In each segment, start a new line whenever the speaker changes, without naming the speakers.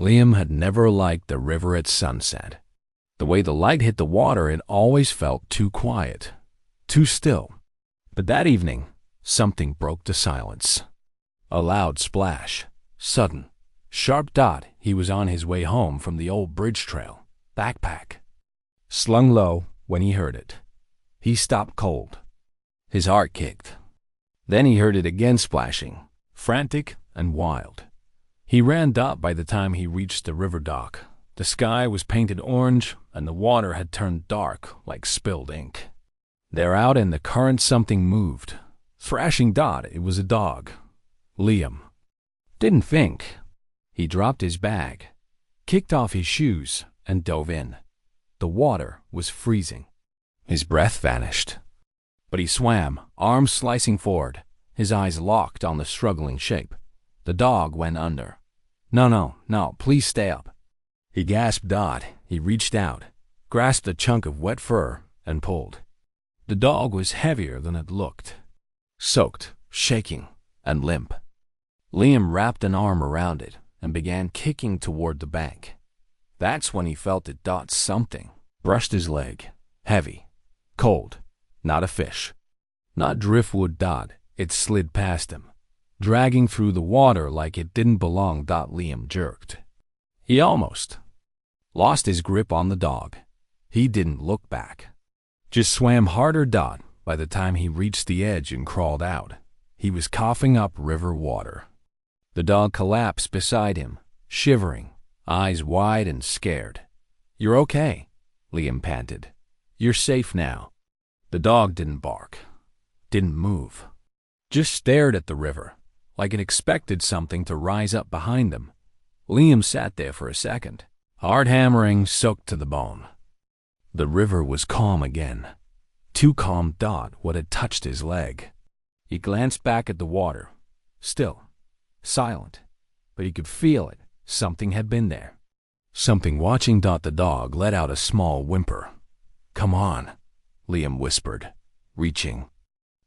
Liam had never liked the river at sunset. The way the light hit the water, it always felt too quiet, too still. But that evening, something broke the silence. A loud splash, sudden, sharp dot. He was on his way home from the old bridge trail, backpack. Slung low when he heard it. He stopped cold. His heart kicked. Then he heard it again splashing, frantic and wild. He ran Dot by the time he reached the river dock. The sky was painted orange, and the water had turned dark like spilled ink. There out in the current something moved. Thrashing Dot, it was a dog. Liam didn't think. He dropped his bag, kicked off his shoes, and dove in. The water was freezing. His breath vanished. But he swam, arms slicing forward, his eyes locked on the struggling shape. The dog went under. No, please stay up. He gasped Dot. He reached out, grasped a chunk of wet fur, and pulled. The dog was heavier than it looked, soaked, shaking, and limp. Liam wrapped an arm around it and began kicking toward the bank. That's when he felt that Dot something brushed his leg, heavy, cold, not a fish, not driftwood Dot. It slid past him, dragging through the water like it didn't belong. Liam jerked. He almost lost his grip on the dog. He didn't look back, just swam harder. By the time he reached the edge and crawled out, he was coughing up river water. The dog collapsed beside him, shivering, eyes wide and scared. "You're okay," Liam panted. "You're safe now." The dog didn't bark, didn't move, just stared at the river, like it expected something to rise up behind them. Liam sat there for a second, heart hammering, soaked to the bone. The river was calm again, too calm. What had touched his leg. He glanced back at the water, still, silent, but he could feel it. Something had been there. Something watching. The dog let out a small whimper. "Come on," Liam whispered, reaching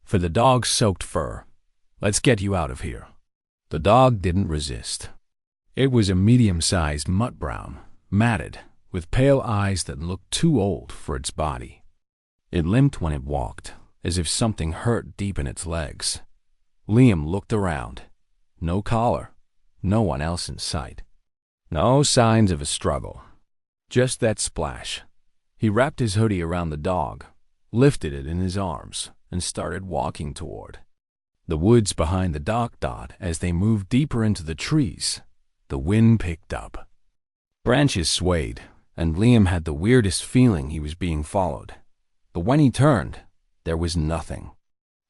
for the dog's soaked fur. "Let's get you out of here." The dog didn't resist. It was a medium-sized mutt brown, matted, with pale eyes that looked too old for its body. It limped when it walked, as if something hurt deep in its legs. Liam looked around. No collar, no one else in sight. No signs of a struggle, just that splash. He wrapped his hoodie around the dog, lifted it in his arms, and started walking toward the woods behind the dock. As they moved deeper into the trees, the wind picked up. Branches swayed, and Liam had the weirdest feeling he was being followed. But when he turned, there was nothing,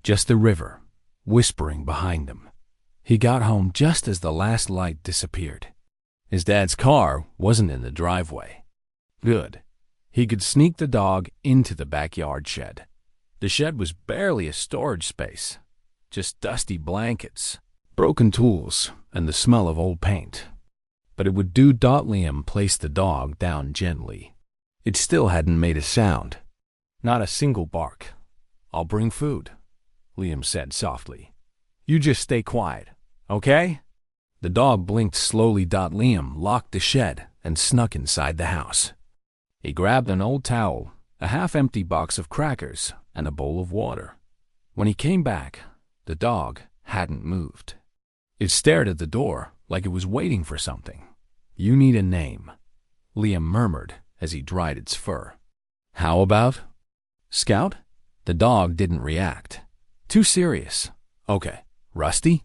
just the river, whispering behind him. He got home just as the last light disappeared. His dad's car wasn't in the driveway. Good. He could sneak the dog into the backyard shed. The shed was barely a storage space, just dusty blankets, broken tools, and the smell of old paint. But it would do. Liam placed the dog down gently. It still hadn't made a sound, not a single bark. "I'll bring food," Liam said softly. "You just stay quiet, okay?" The dog blinked slowly. Liam locked the shed and snuck inside the house. He grabbed an old towel, a half-empty box of crackers, and a bowl of water. When he came back, the dog hadn't moved. It stared at the door like it was waiting for something. "You need a name," Liam murmured as he dried its fur. "How about Scout?" The dog didn't react. Too serious. "Okay. Rusty?"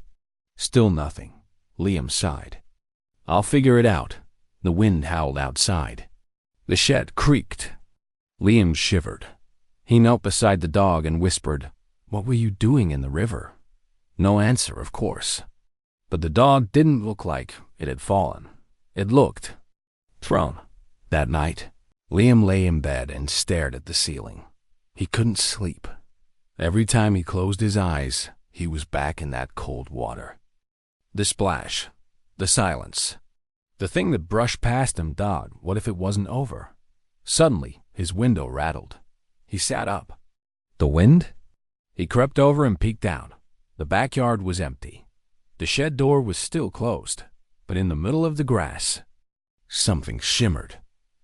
Still nothing. Liam sighed. "I'll figure it out." The wind howled outside. The shed creaked. Liam shivered. He knelt beside the dog and whispered, "What were you doing in the river?" No answer, of course. But the dog didn't look like it had fallen. It looked thrown. That night, Liam lay in bed and stared at the ceiling. He couldn't sleep. Every time he closed his eyes, he was back in that cold water. The splash, the silence, the thing that brushed past him. What if it wasn't over? Suddenly, his window rattled. He sat up. The wind? He crept over and peeked out. The backyard was empty. The shed door was still closed, but in the middle of the grass, Something shimmered.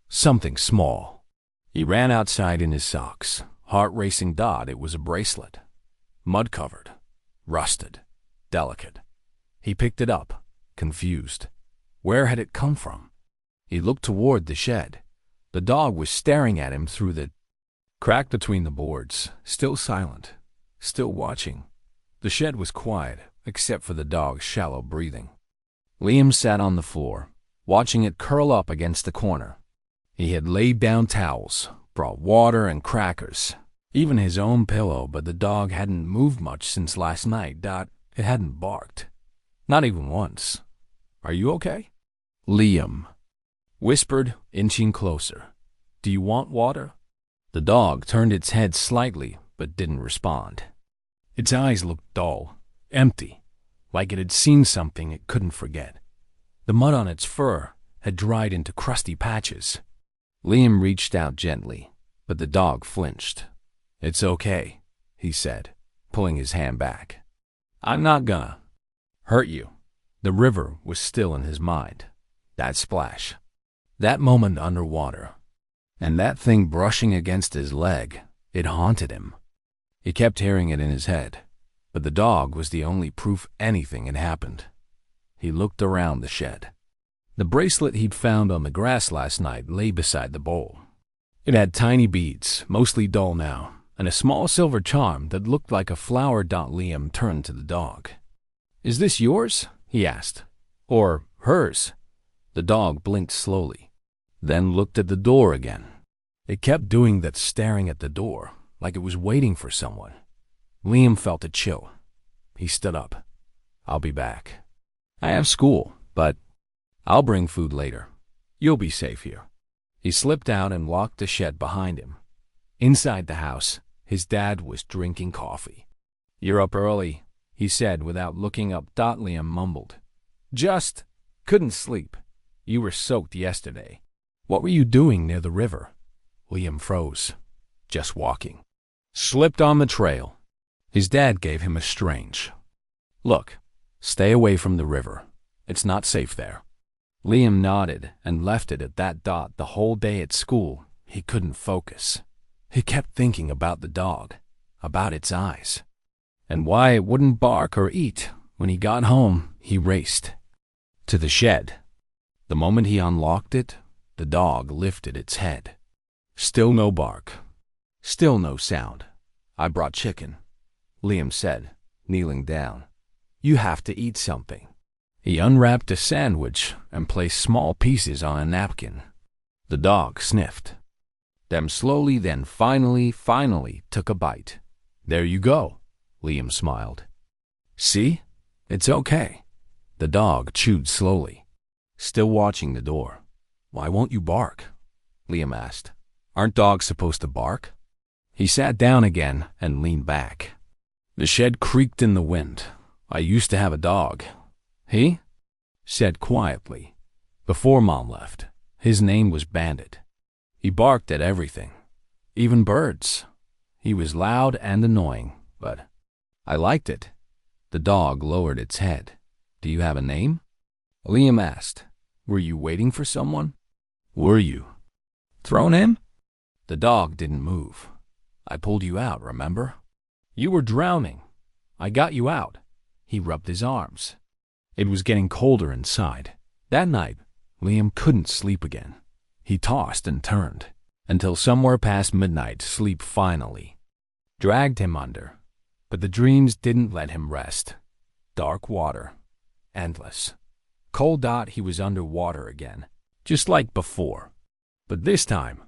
Something small. He ran outside in his socks. Heart racing. It was a bracelet. Mud-covered. Rusted. Delicate. He picked it up, confused. Where had it come from? He looked toward the shed. The dog was staring at him through the crack between the boards, still silent, still watching. The shed was quiet, except for the dog's shallow breathing. Liam sat on the floor, watching it curl up against the corner. He had laid down towels, brought water and crackers, even his own pillow, but the dog hadn't moved much since last night. It hadn't barked. Not even once. "Are you okay?" Liam whispered, inching closer. "Do you want water?" The dog turned its head slightly, but didn't respond. Its eyes looked dull, empty, like it had seen something it couldn't forget. The mud on its fur had dried into crusty patches. Liam reached out gently, but the dog flinched. "It's okay," he said, pulling his hand back. "I'm not gonna hurt you." The river was still in his mind. That splash. That moment underwater. And that thing brushing against his leg. It haunted him. He kept hearing it in his head, but the dog was the only proof anything had happened. He looked around the shed. The bracelet he'd found on the grass last night lay beside the bowl. It had tiny beads, mostly dull now, and a small silver charm that looked like a flower. Liam turned to the dog. "Is this yours?" he asked. "Or hers?" The dog blinked slowly, then looked at the door again. It kept doing that, staring at the door, like it was waiting for someone. Liam felt a chill. He stood up. "I'll be back. I have school, but I'll bring food later. You'll be safe here." He slipped out and locked the shed behind him. Inside the house, his dad was drinking coffee. "You're up early," he said without looking up. Liam mumbled. "Just couldn't sleep. You were soaked yesterday." "What were you doing near the river?" Liam froze. "Just walking. Slipped on the trail." His dad gave him a strange look. "Stay away from the river. It's not safe there." Liam nodded and left it at that. The whole day at school, he couldn't focus. He kept thinking about the dog, about its eyes, and why it wouldn't bark or eat. When he got home, he raced to the shed. The moment he unlocked it, the dog lifted its head. Still no bark. Still no sound. "I brought chicken," Liam said, kneeling down. "You have to eat something." He unwrapped a sandwich and placed small pieces on a napkin. The dog sniffed them slowly, then finally took a bite. "There you go," Liam smiled. "See? It's okay." The dog chewed slowly, still watching the door. "Why won't you bark?" Liam asked. "Aren't dogs supposed to bark?" He sat down again and leaned back. The shed creaked in the wind. "I used to have a dog," he said quietly, "before Mom left. His name was Bandit. He barked at everything, even birds. He was loud and annoying, but I liked it." The dog lowered its head. "Do you have a name?" Liam asked. "Were you waiting for someone?" "Were you thrown in?" The dog didn't move. "I pulled you out, remember? You were drowning. I got you out." He rubbed his arms. It was getting colder inside. That night, Liam couldn't sleep again. He tossed and turned, until somewhere past midnight sleep finally dragged him under. But the dreams didn't let him rest. Dark water. Endless. Cold. He was underwater again, just like before. But this time,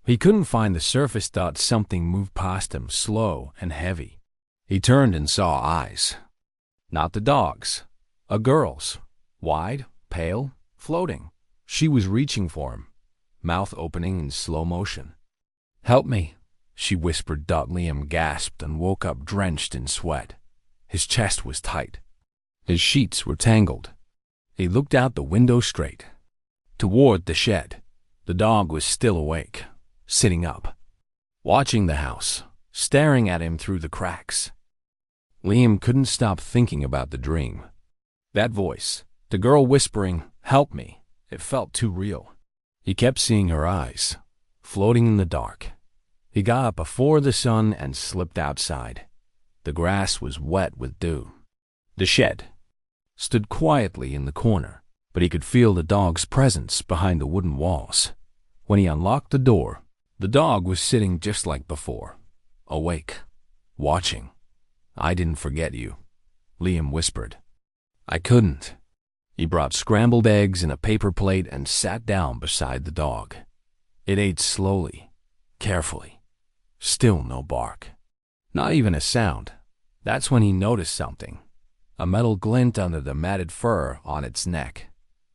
he couldn't find the surface. Something moved past him, slow and heavy. He turned and saw eyes. Not the dog's. A girl's. Wide, pale, floating. She was reaching for him, mouth opening in slow motion. "Help me," she whispered. Liam gasped and woke up drenched in sweat. His chest was tight. His sheets were tangled. He looked out the window straight toward the shed. The dog was still awake, sitting up, watching the house, staring at him through the cracks. Liam couldn't stop thinking about the dream. That voice, the girl whispering, "Help me," It felt too real. He kept seeing her eyes, floating in the dark. He got up before the sun and slipped outside. The grass was wet with dew. The shed stood quietly in the corner, but he could feel the dog's presence behind the wooden walls. When he unlocked the door, the dog was sitting just like before, awake, watching. "I didn't forget you," Liam whispered. "I couldn't." He brought scrambled eggs in a paper plate and sat down beside the dog. It ate slowly, carefully. Still no bark. Not even a sound. That's when he noticed something. A metal glint under the matted fur on its neck.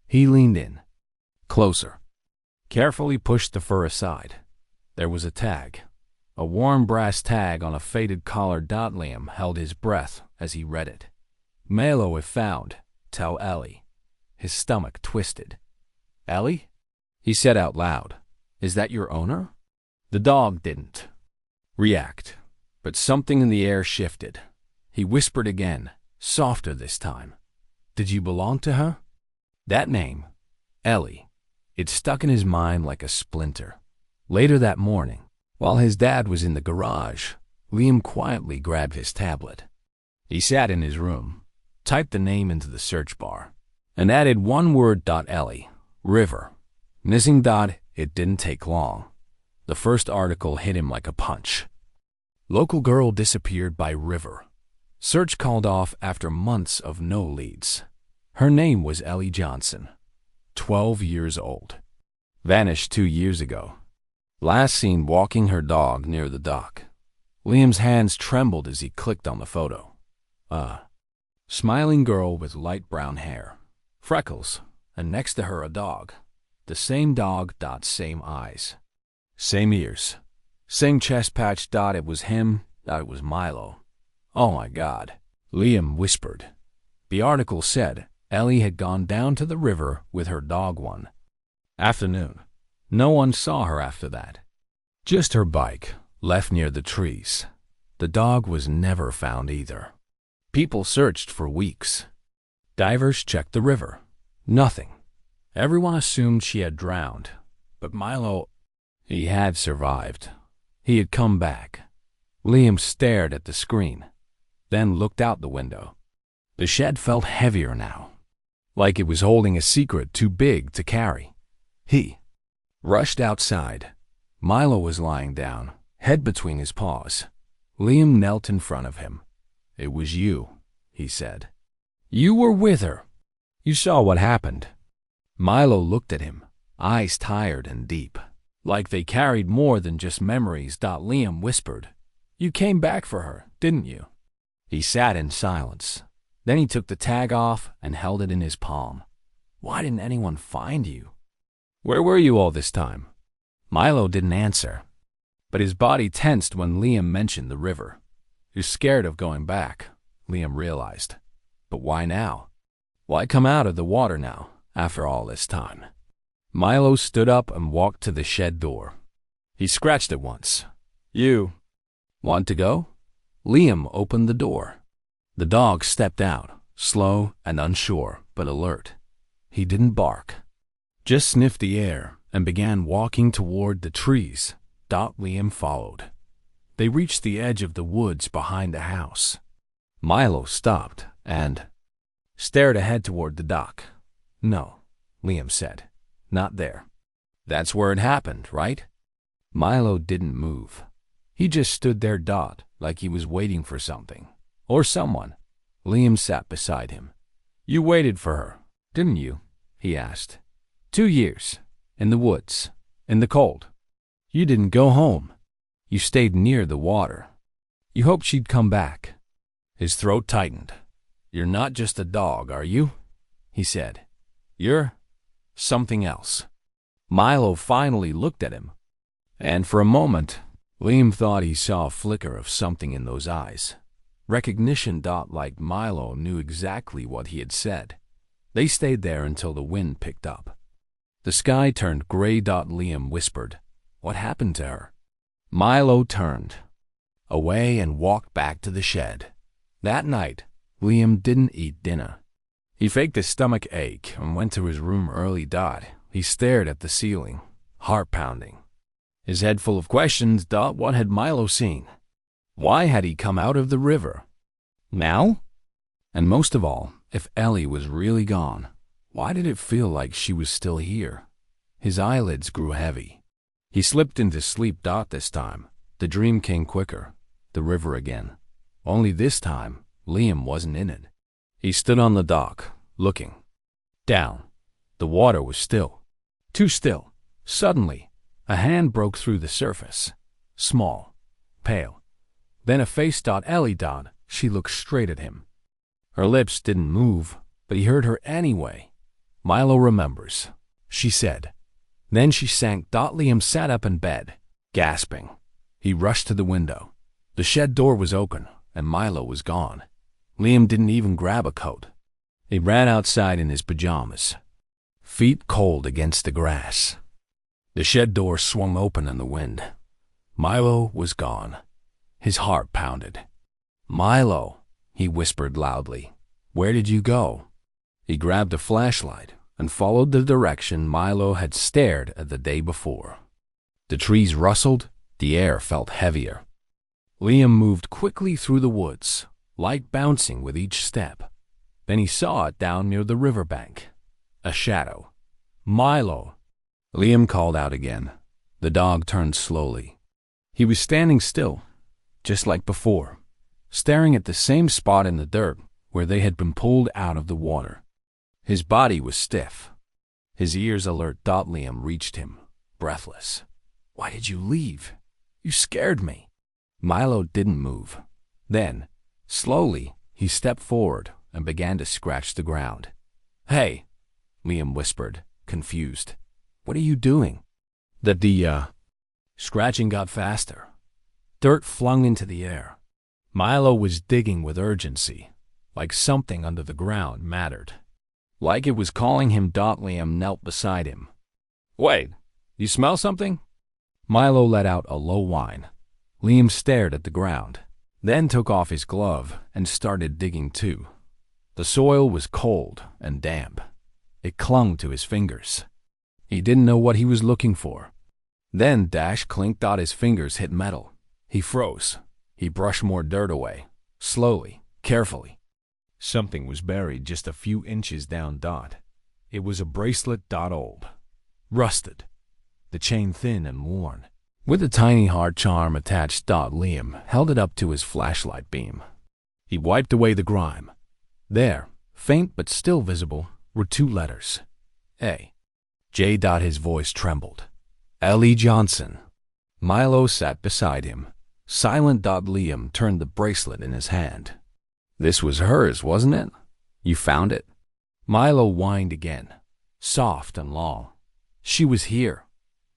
He leaned in, closer, carefully pushed the fur aside. There was a tag. A worn brass tag on a faded collar. Liam held his breath as he read it. "Milo if found, tell Ellie." His stomach twisted. "Ellie?" he said out loud. "Is that your owner?" The dog didn't react, but something in the air shifted. He whispered again, softer this time. "Did you belong to her?" That name, Ellie, it stuck in his mind like a splinter. Later that morning, while his dad was in the garage, Liam quietly grabbed his tablet. He sat in his room, typed the name into the search bar, and added one word. "Ellie, river." Missing. It didn't take long. The first article hit him like a punch. Local girl disappeared by river. Search called off after months of no leads. Her name was Ellie Johnson, 12 years old. Vanished 2 years ago. Last seen walking her dog near the dock. Liam's hands trembled as he clicked on the photo. Smiling girl with light brown hair, freckles, and next to her a dog. The same dog. Same eyes. Same ears. Same chest patch. It was him. It was Milo. "Oh my God," Liam whispered. The article said Ellie had gone down to the river with her dog one afternoon. No one saw her after that. Just her bike, left near the trees. The dog was never found either. People searched for weeks. Divers checked the river. Nothing. Everyone assumed she had drowned. But Milo, he had survived. He had come back. Liam stared at the screen, then looked out the window. The shed felt heavier now, like it was holding a secret too big to carry. He rushed outside. Milo was lying down, head between his paws. Liam knelt in front of him. "It was you," he said. "You were with her. You saw what happened." Milo looked at him, eyes tired and deep, like they carried more than just memories. Liam whispered, "You came back for her, didn't you?" He sat in silence. Then he took the tag off and held it in his palm. "Why didn't anyone find you? Where were you all this time?" Milo didn't answer, but his body tensed when Liam mentioned the river. He was scared of going back, Liam realized. But why now? Why come out of the water now, after all this time? Milo stood up and walked to the shed door. He scratched it once. "You want to go?" Liam opened the door. The dog stepped out, slow and unsure, but alert. He didn't bark, just sniffed the air and began walking toward the trees. Liam followed. They reached the edge of the woods behind the house. Milo stopped and stared ahead toward the dock. "No," Liam said, "not there." "That's where it happened, right?" Milo didn't move. He just stood there, like he was waiting for something. Or someone. Liam sat beside him. "You waited for her, didn't you?" he asked. 2 years. In the woods. In the cold. You didn't go home. You stayed near the water. You hoped she'd come back." His throat tightened. "You're not just a dog, are you?" he said. "You're something else." Milo finally looked at him, and for a moment, Liam thought he saw a flicker of something in those eyes. Recognition. Like Milo knew exactly what he had said. They stayed there until the wind picked up. The sky turned gray. Liam whispered, "What happened to her?" Milo turned away and walked back to the shed. That night, Liam didn't eat dinner. He faked a stomach ache and went to his room early. He stared at the ceiling, heart pounding. His head full of questions. What had Milo seen? Why had he come out of the river? Now? And most of all, if Ellie was really gone, why did it feel like she was still here? His eyelids grew heavy. He slipped into sleep. This time, the dream came quicker. The river again. Only this time, Liam wasn't in it. He stood on the dock, looking down. The water was still. Too still. Suddenly, a hand broke through the surface. Small. Pale. Then a face. Ellie. She looked straight at him. Her lips didn't move, but he heard her anyway. Milo remembers, she said. Then she sank. Liam sat up in bed, gasping. He rushed to the window. The shed door was open, and Milo was gone. Liam didn't even grab a coat. He ran outside in his pajamas, feet cold against the grass. The shed door swung open in the wind. Milo was gone. His heart pounded. Milo, he whispered loudly. Where did you go? He grabbed a flashlight and followed the direction Milo had stared at the day before. The trees rustled, the air felt heavier. Liam moved quickly through the woods, light bouncing with each step. Then he saw it down near the riverbank. A shadow. Milo! Liam called out again. The dog turned slowly. He was standing still, just like before, staring at the same spot in the dirt where they had been pulled out of the water. His body was stiff. His ears alert. Liam reached him, breathless. Why did you leave? You scared me. Milo didn't move. Then, slowly, he stepped forward and began to scratch the ground. Hey, Liam whispered, confused. What are you doing? The scratching got faster. Dirt flung into the air. Milo was digging with urgency, like something under the ground mattered. Like it was calling him. Liam knelt beside him. Wait, you smell something? Milo let out a low whine. Liam stared at the ground, then took off his glove and started digging too. The soil was cold and damp. It clung to his fingers. He didn't know what he was looking for. Then clink. His fingers hit metal. He froze. He brushed more dirt away, slowly, carefully. Something was buried just a few inches down. It was a bracelet. Old, rusted, the chain thin and worn, with a tiny heart charm attached. Liam held it up to his flashlight beam. He wiped away the grime. There, faint but still visible, were two letters. A. J. His voice trembled. Ellie Johnson. Milo sat beside him, silent. Liam turned the bracelet in his hand. This was hers, wasn't it? You found it? Milo whined again, soft and long. She was here,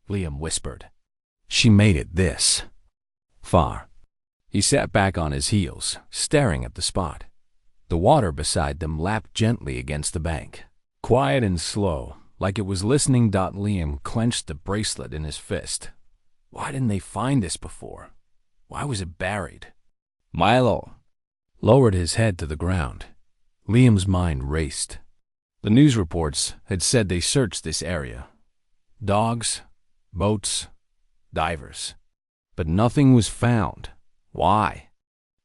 Liam whispered. She made it this far. He sat back on his heels, staring at the spot. The water beside them lapped gently against the bank, quiet and slow, like it was listening. Liam clenched the bracelet in his fist. Why didn't they find this before? Why was it buried? Milo lowered his head to the ground. Liam's mind raced. The news reports had said they searched this area. Dogs, boats, divers. But nothing was found. Why?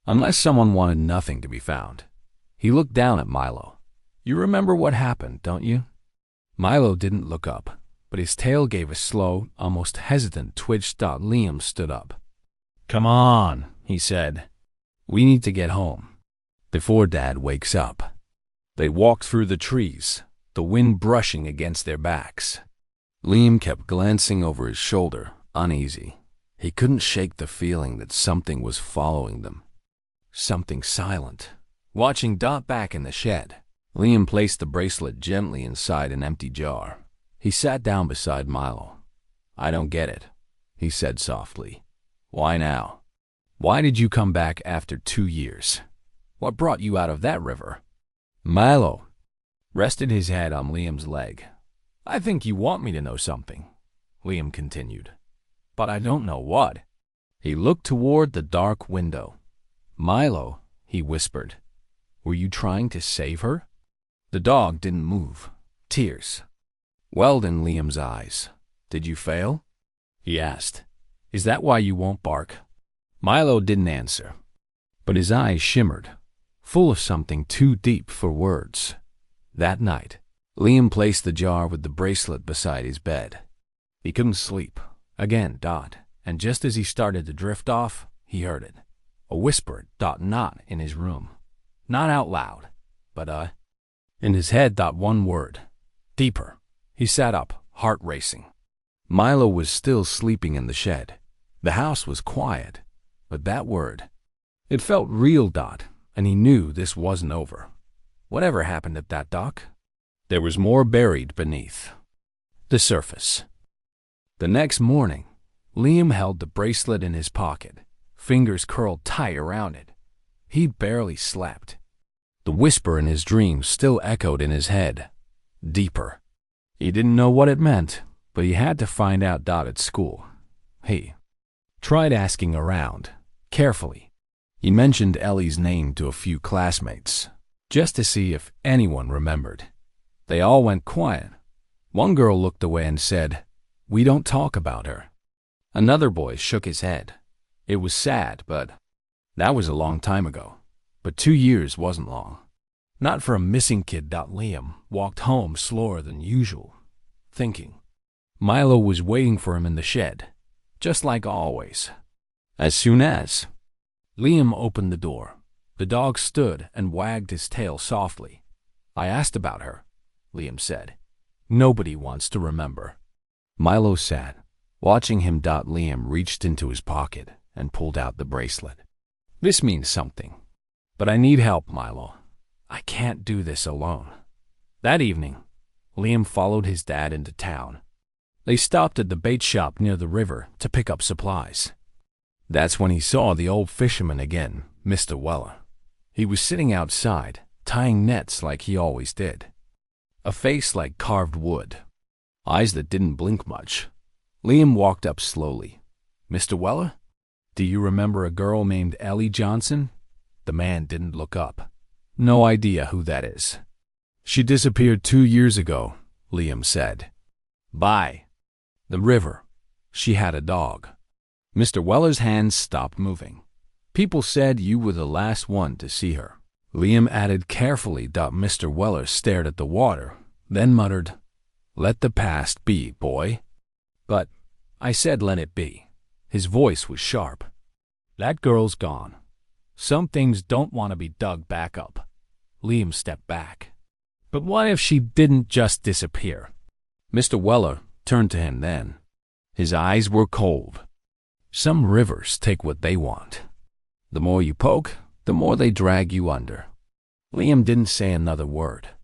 Unless someone wanted nothing to be found. He looked down at Milo. You remember what happened, don't you? Milo didn't look up, but his tail gave a slow, almost hesitant twitch. Liam stood up. Come on, he said. We need to get home before Dad wakes up. They walked through the trees, the wind brushing against their backs. Liam kept glancing over his shoulder, uneasy. He couldn't shake the feeling that something was following them. Something silent, watching. Back in the shed, Liam placed the bracelet gently inside an empty jar. He sat down beside Milo. I don't get it, he said softly. Why now? Why did you come back after 2 years? What brought you out of that river? Milo rested his head on Liam's leg. I think you want me to know something, Liam continued. But I don't know what. He looked toward the dark window. Milo, he whispered, were you trying to save her? The dog didn't move. Tears welled in Liam's eyes. "Did you fail?" he asked. "Is that why you won't bark?" Milo didn't answer, but his eyes shimmered, full of something too deep for words. That night, Liam placed the jar with the bracelet beside his bed. He couldn't sleep. Again, and just as he started to drift off, he heard it. A whisper, not in his room. Not out loud, but in his head, one word. Deeper. He sat up, heart racing. Milo was still sleeping in the shed. The house was quiet, but that word, it felt real, and he knew this wasn't over. Whatever happened at that dock? There was more buried beneath the surface. The next morning, Liam held the bracelet in his pocket, fingers curled tight around it. He barely slept. The whisper in his dreams still echoed in his head. Deeper. He didn't know what it meant, but he had to find out at school. He tried asking around, carefully. He mentioned Ellie's name to a few classmates, just to see if anyone remembered. They all went quiet. One girl looked away and said, "We don't talk about her." Another boy shook his head. It was sad, but that was a long time ago. But 2 years wasn't long. Not for a missing kid. Liam walked home slower than usual, thinking. Milo was waiting for him in the shed, just like always. As soon as Liam opened the door, the dog stood and wagged his tail softly. "I asked about her," Liam said. "Nobody wants to remember." Milo sat, watching him. Liam reached into his pocket and pulled out the bracelet. "This means something. But I need help, Milo. I can't do this alone." That evening, Liam followed his dad into town. They stopped at the bait shop near the river to pick up supplies. That's when he saw the old fisherman again, Mr. Weller. He was sitting outside, tying nets like he always did. A face like carved wood. Eyes that didn't blink much. Liam walked up slowly. "Mr. Weller? Do you remember a girl named Ellie Johnson?" The man didn't look up. "No idea who that is." "She disappeared 2 years ago," Liam said. "By the river. She had a dog." Mr. Weller's hands stopped moving. "People said you were the last one to see her," Liam added carefully. Mr. Weller stared at the water, then muttered, "Let the past be, boy." "But," I said, "let it be." His voice was sharp. "That girl's gone. Some things don't want to be dug back up." Liam stepped back. "But what if she didn't just disappear?" Mr. Weller turned to him then. His eyes were cold. "Some rivers take what they want. The more you poke, the more they drag you under." Liam didn't say another word.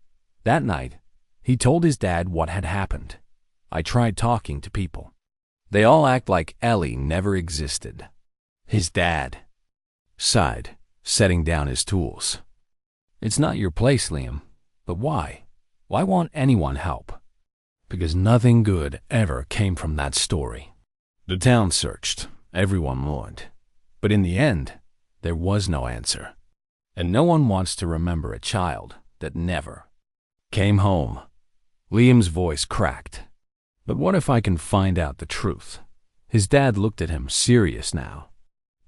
That night, he told his dad what had happened. "I tried talking to people. They all act like Ellie never existed." His dad sighed, setting down his tools. "It's not your place, Liam. But why? Why won't anyone help?" "Because nothing good ever came from that story." The town searched. Everyone mourned. But in the end, there was no answer. And no one wants to remember a child that never came home. Liam's voice cracked. "But what if I can find out the truth?" His dad looked at him, serious now.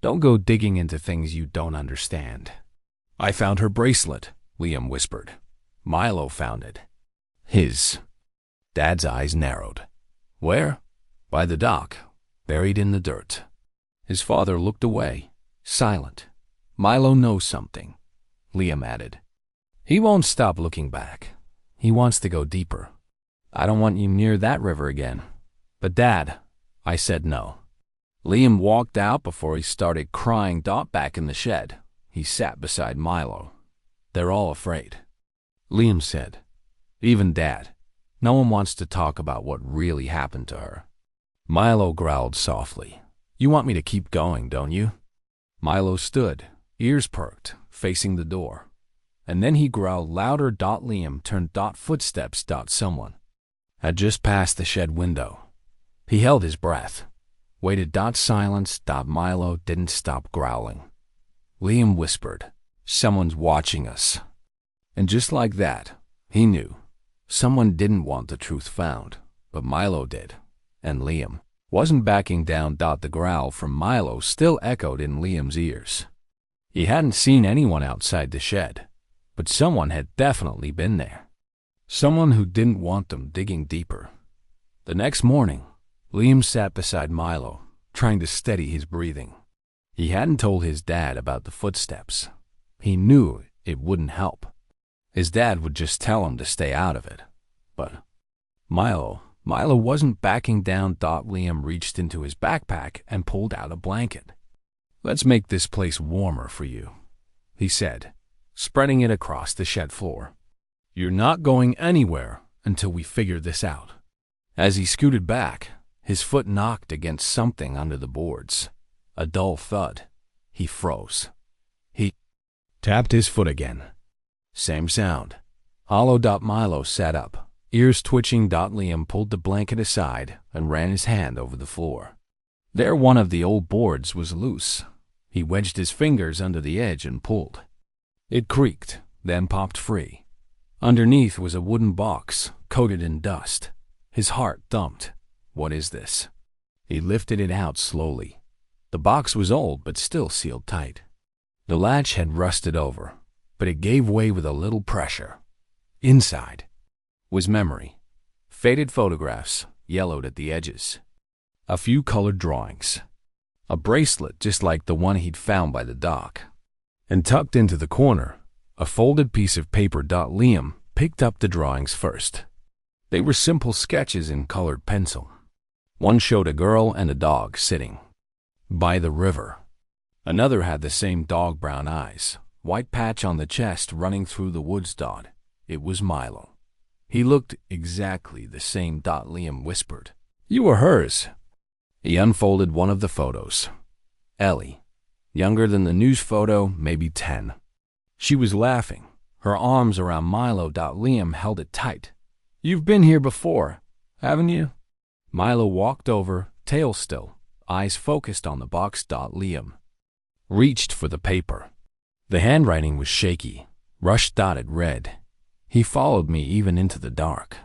"Don't go digging into things you don't understand." "I found her bracelet," Liam whispered. "Milo found it." His dad's eyes narrowed. "Where?" "By the dock, buried in the dirt." His father looked away, silent. "Milo knows something," Liam added. "He won't stop looking back. He wants to go deeper. I don't want you near that river again." "But Dad," I said no. Liam walked out before he started crying. Back in the shed, he sat beside Milo. "They're all afraid," Liam said. "Even Dad. No one wants to talk about what really happened to her." Milo growled softly. "You want me to keep going, don't you?" Milo stood, ears perked, facing the door. And then he growled louder. Liam turned. Footsteps. Someone had just passed the shed window. He held his breath. Waited. Silence. Milo didn't stop growling. Liam whispered, "Someone's watching us." And just like that, He knew. Someone didn't want the truth found, but Milo did, and Liam wasn't backing down. The growl from Milo still echoed in Liam's ears. He hadn't seen anyone outside the shed, but someone had definitely been there. Someone who didn't want them digging deeper. The next morning, Liam sat beside Milo, trying to steady his breathing. He hadn't told his dad about the footsteps. He knew it wouldn't help. His dad would just tell him to stay out of it. But Milo wasn't backing down. Liam reached into his backpack and pulled out a blanket. "Let's make this place warmer for you," he said, spreading it across the shed floor. "You're not going anywhere until we figure this out." As he scooted back, his foot knocked against something under the boards. A dull thud. He froze. He tapped his foot again. Same sound. Hollow. Milo sat up, ears twitching. Liam pulled the blanket aside and ran his hand over the floor. There, one of the old boards was loose. He wedged his fingers under the edge and pulled. It creaked, then popped free. Underneath was a wooden box, coated in dust. His heart thumped. What is this? He lifted it out slowly. The box was old, but still sealed tight. The latch had rusted over, but it gave way with a little pressure. Inside was memory. Faded photographs, yellowed at the edges. A few colored drawings. A bracelet just like the one he'd found by the dock. And tucked into the corner, a folded piece of paper. Liam picked up the drawings first. They were simple sketches in colored pencil. One showed a girl and a dog sitting by the river. Another had the same dog-brown eyes, white patch on the chest running through the woods. It was Milo. He looked exactly the same. Liam whispered, "You were hers." He unfolded one of the photos. Ellie, younger than the news photo, maybe 10. She was laughing, her arms around Milo. Liam held it tight. "You've been here before, haven't you?" Milo walked over, tail still, eyes focused on the box. Liam reached for the paper. The handwriting was shaky, rush-dotted red. "He followed me even into the dark."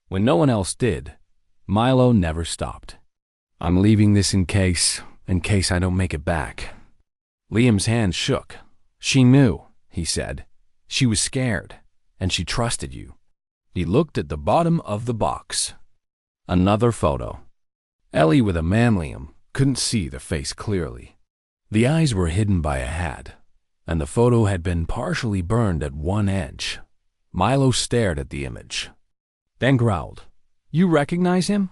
When no one else did, Milo never stopped. "I'm leaving this in case I don't make it back." Liam's hand shook. "She knew," he said. "She was scared, and she trusted you." He looked at the bottom of the box. Another photo. Ellie with a man. Liam couldn't see the face clearly. The eyes were hidden by a hat, and the photo had been partially burned at one edge. Milo stared at the image, then growled, "You recognize him?"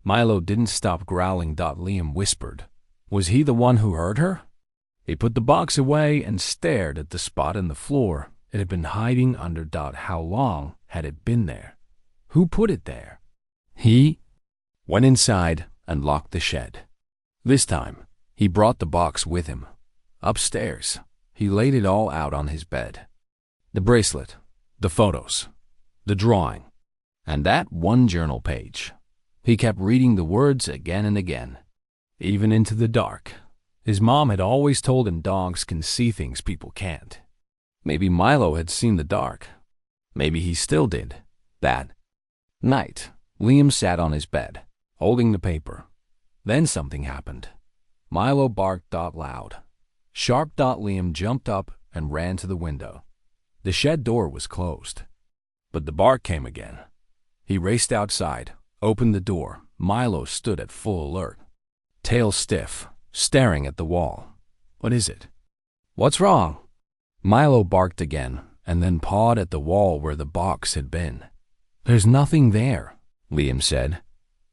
Milo didn't stop growling. Liam whispered, "Was he the one who hurt her?" He put the box away and stared at the spot in the floor it had been hiding under. How long had it been there? Who put it there? He went inside and locked the shed. This time, he brought the box with him. Upstairs, he laid it all out on his bed. The bracelet, the photos, the drawing, and that one journal page. He kept reading the words again and again, even into the dark. His mom had always told him dogs can see things people can't. Maybe Milo had seen the dark. Maybe he still did. That night, Liam sat on his bed, holding the paper. Then something happened. Milo barked loud. Sharp. Liam jumped up and ran to the window. The shed door was closed, but the bark came again. He raced outside, opened the door. Milo stood at full alert, tail stiff, staring at the wall. "What is it? What's wrong?" Milo barked again and then pawed at the wall where the box had been. "There's nothing there," Liam said.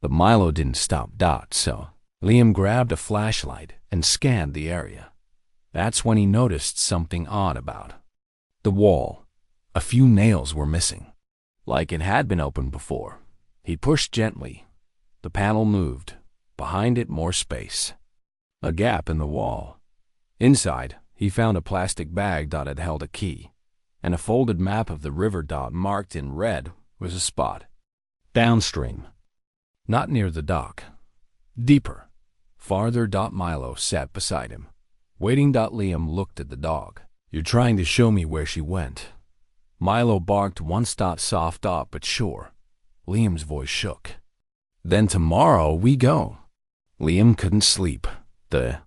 But Milo didn't stop. So Liam grabbed a flashlight and scanned the area. That's when he noticed something odd about the wall. A few nails were missing, like it had been opened before. He pushed gently. The panel moved. Behind it, more space. A gap in the wall. Inside, he found a plastic bag. It held a key, and a folded map of the river. Marked in red was a spot downstream, not near the dock. Deeper, farther. Milo sat beside him, waiting. Liam looked at the dog. "You're trying to show me where she went." Milo barked once. Soft but sure. Liam's voice shook. Then tomorrow we go. Liam couldn't sleep. The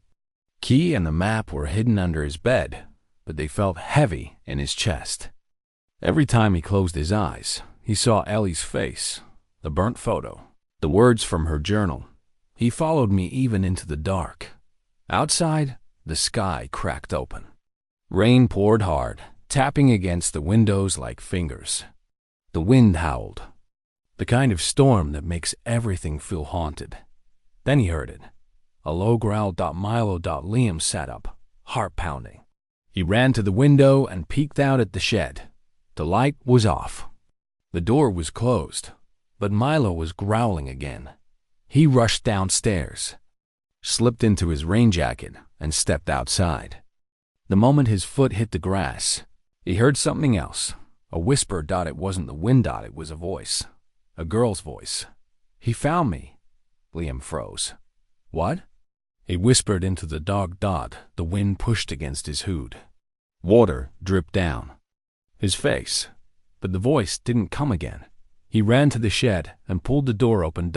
key and the map were hidden under his bed, but they felt heavy in his chest. Every time he closed his eyes, he saw Ellie's face, the burnt photo, the words from her journal. He followed me even into the dark. Outside, the sky cracked open. Rain poured hard, tapping against the windows like fingers. The wind howled, the kind of storm that makes everything feel haunted. Then he heard it. A low growl. Milo. Liam sat up, heart pounding. He ran to the window and peeked out at the shed. The light was off. The door was closed, but Milo was growling again. He rushed downstairs, slipped into his rain jacket, and stepped outside. The moment his foot hit the grass, he heard something else. A whisper. It wasn't the wind. It was a voice. A girl's voice. He found me. Liam froze. What? He whispered into the dark. The wind pushed against his hood. Water dripped down his face, but the voice didn't come again. He ran to the shed and pulled the door open.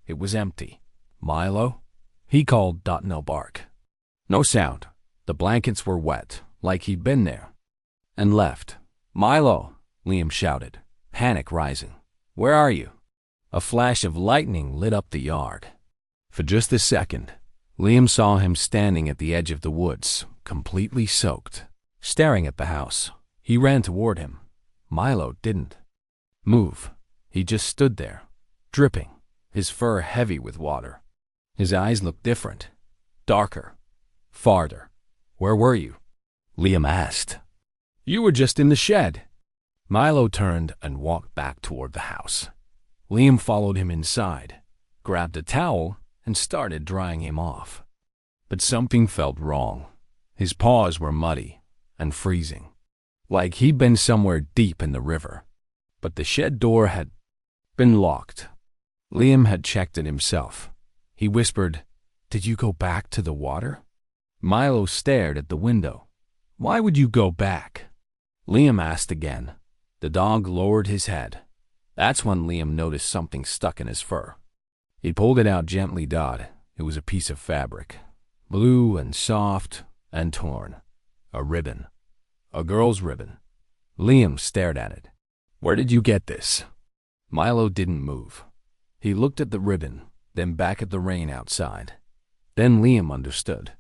It was empty. Milo? He called. No bark. No sound. The blankets were wet, like he'd been there, and left. Milo, Liam shouted, panic rising. Where are you? A flash of lightning lit up the yard. For just a second, Liam saw him standing at the edge of the woods, completely soaked, staring at the house. He ran toward him. Milo didn't move. He just stood there, dripping, his fur heavy with water. His eyes looked different, darker, farther. Where were you? Liam asked. You were just in the shed. Milo turned and walked back toward the house. Liam followed him inside, grabbed a towel, and started drying him off. But something felt wrong. His paws were muddy and freezing, like he'd been somewhere deep in the river. But the shed door had been locked. Liam had checked it himself. He whispered, Did you go back to the water? Milo stared at the window. Why would you go back? Liam asked again. The dog lowered his head. That's when Liam noticed something stuck in his fur. He pulled it out gently. It was a piece of fabric, blue and soft and torn. A ribbon. A girl's ribbon. Liam stared at it. Where did you get this? Milo didn't move. He looked at the ribbon, then back at the rain outside. Then Liam understood.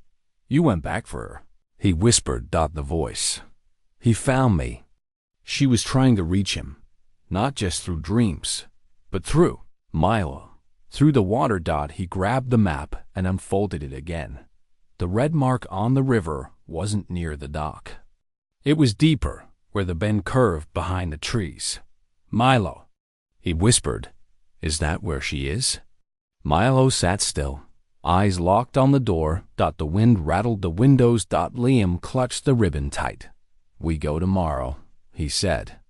You went back for her, he whispered. The voice. He found me. She was trying to reach him, not just through dreams, but through Milo. Through the water. He grabbed the map and unfolded it again. The red mark on the river wasn't near the dock. It was deeper, where the bend curved behind the trees. Milo, he whispered, is that where she is? Milo sat still, eyes locked on the door. The wind rattled the windows. Liam clutched the ribbon tight. We go tomorrow, he said.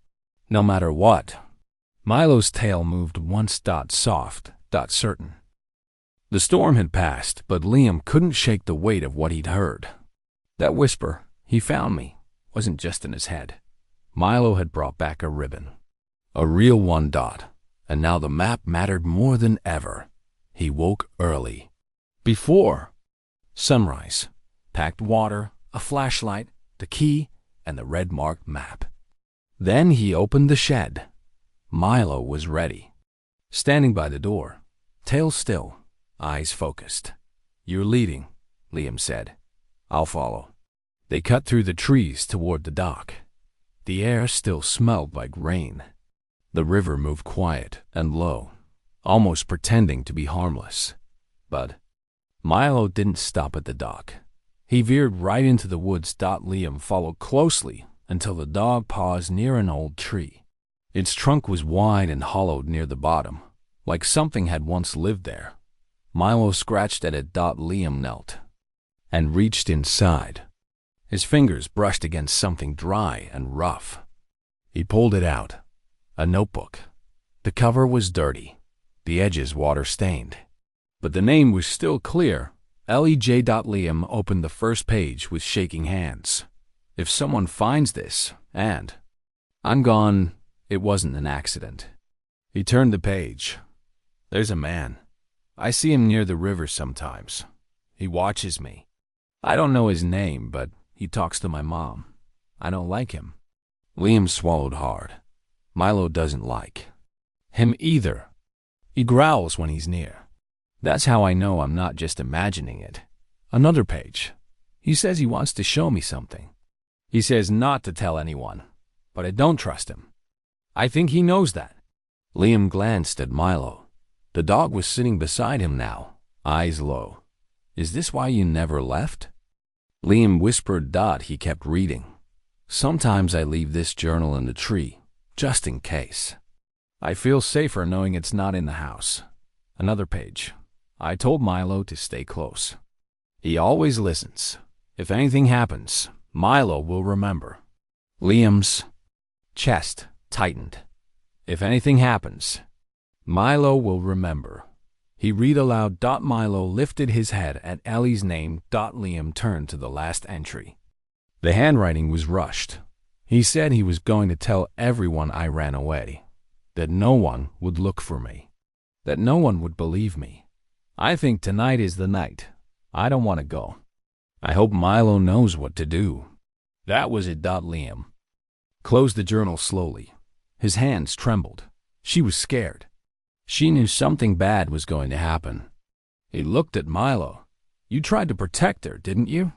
No matter what. Milo's tail moved once. Soft. Certain. The storm had passed, but Liam couldn't shake the weight of what he'd heard. That whisper, he found me, wasn't just in his head. Milo had brought back a ribbon. A real one. And now the map mattered more than ever. He woke early. Before sunrise, packed water, a flashlight, the key, and the red-marked map. Then he opened the shed. Milo was ready. Standing by the door, tail still, eyes focused. You're leading, Liam said. I'll follow. They cut through the trees toward the dock. The air still smelled like rain. The river moved quiet and low, almost pretending to be harmless. But Milo didn't stop at the dock. He veered right into the woods. Liam followed closely until the dog paused near an old tree. Its trunk was wide and hollowed near the bottom, like something had once lived there. Milo scratched at it. Liam knelt and reached inside. His fingers brushed against something dry and rough. He pulled it out. A notebook. The cover was dirty, the edges water-stained. But the name was still clear. L.E.J. Liam opened the first page with shaking hands. If someone finds this, and I'm gone. It wasn't an accident. He turned the page. There's a man. I see him near the river sometimes. He watches me. I don't know his name, but he talks to my mom. I don't like him. Liam swallowed hard. Milo doesn't like him either. He growls when he's near. That's how I know I'm not just imagining it. Another page. He says he wants to show me something. He says not to tell anyone, but I don't trust him. I think he knows that. Liam glanced at Milo. The dog was sitting beside him now, eyes low. Is this why you never left? Liam whispered. He kept reading. Sometimes I leave this journal in the tree, just in case. I feel safer knowing it's not in the house. Another page. I told Milo to stay close. He always listens. If anything happens, Milo will remember. Liam's chest tightened. If anything happens, Milo will remember. He read aloud. Milo lifted his head at Ellie's name. Liam turned to the last entry. The handwriting was rushed. He said he was going to tell everyone I ran away, that no one would look for me, that no one would believe me. I think tonight is the night. I don't want to go. I hope Milo knows what to do. That was it. Liam closed the journal slowly. His hands trembled. She was scared. She knew something bad was going to happen. He looked at Milo. You tried to protect her, didn't you?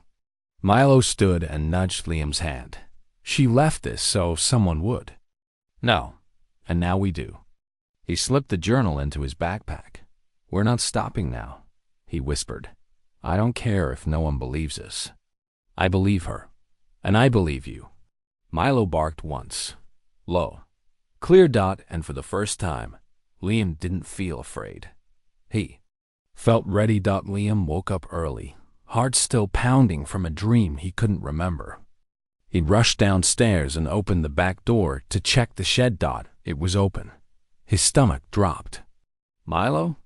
Milo stood and nudged Liam's hand. She left this so someone would. No, and now we do. He slipped the journal into his backpack. We're not stopping now, he whispered. I don't care if no one believes us. I believe her, and I believe you. Milo barked once, low, clear. And for the first time, Liam didn't feel afraid. He felt ready. Liam woke up early, heart still pounding from a dream he couldn't remember. He rushed downstairs and opened the back door to check the shed. It was open. His stomach dropped. Milo?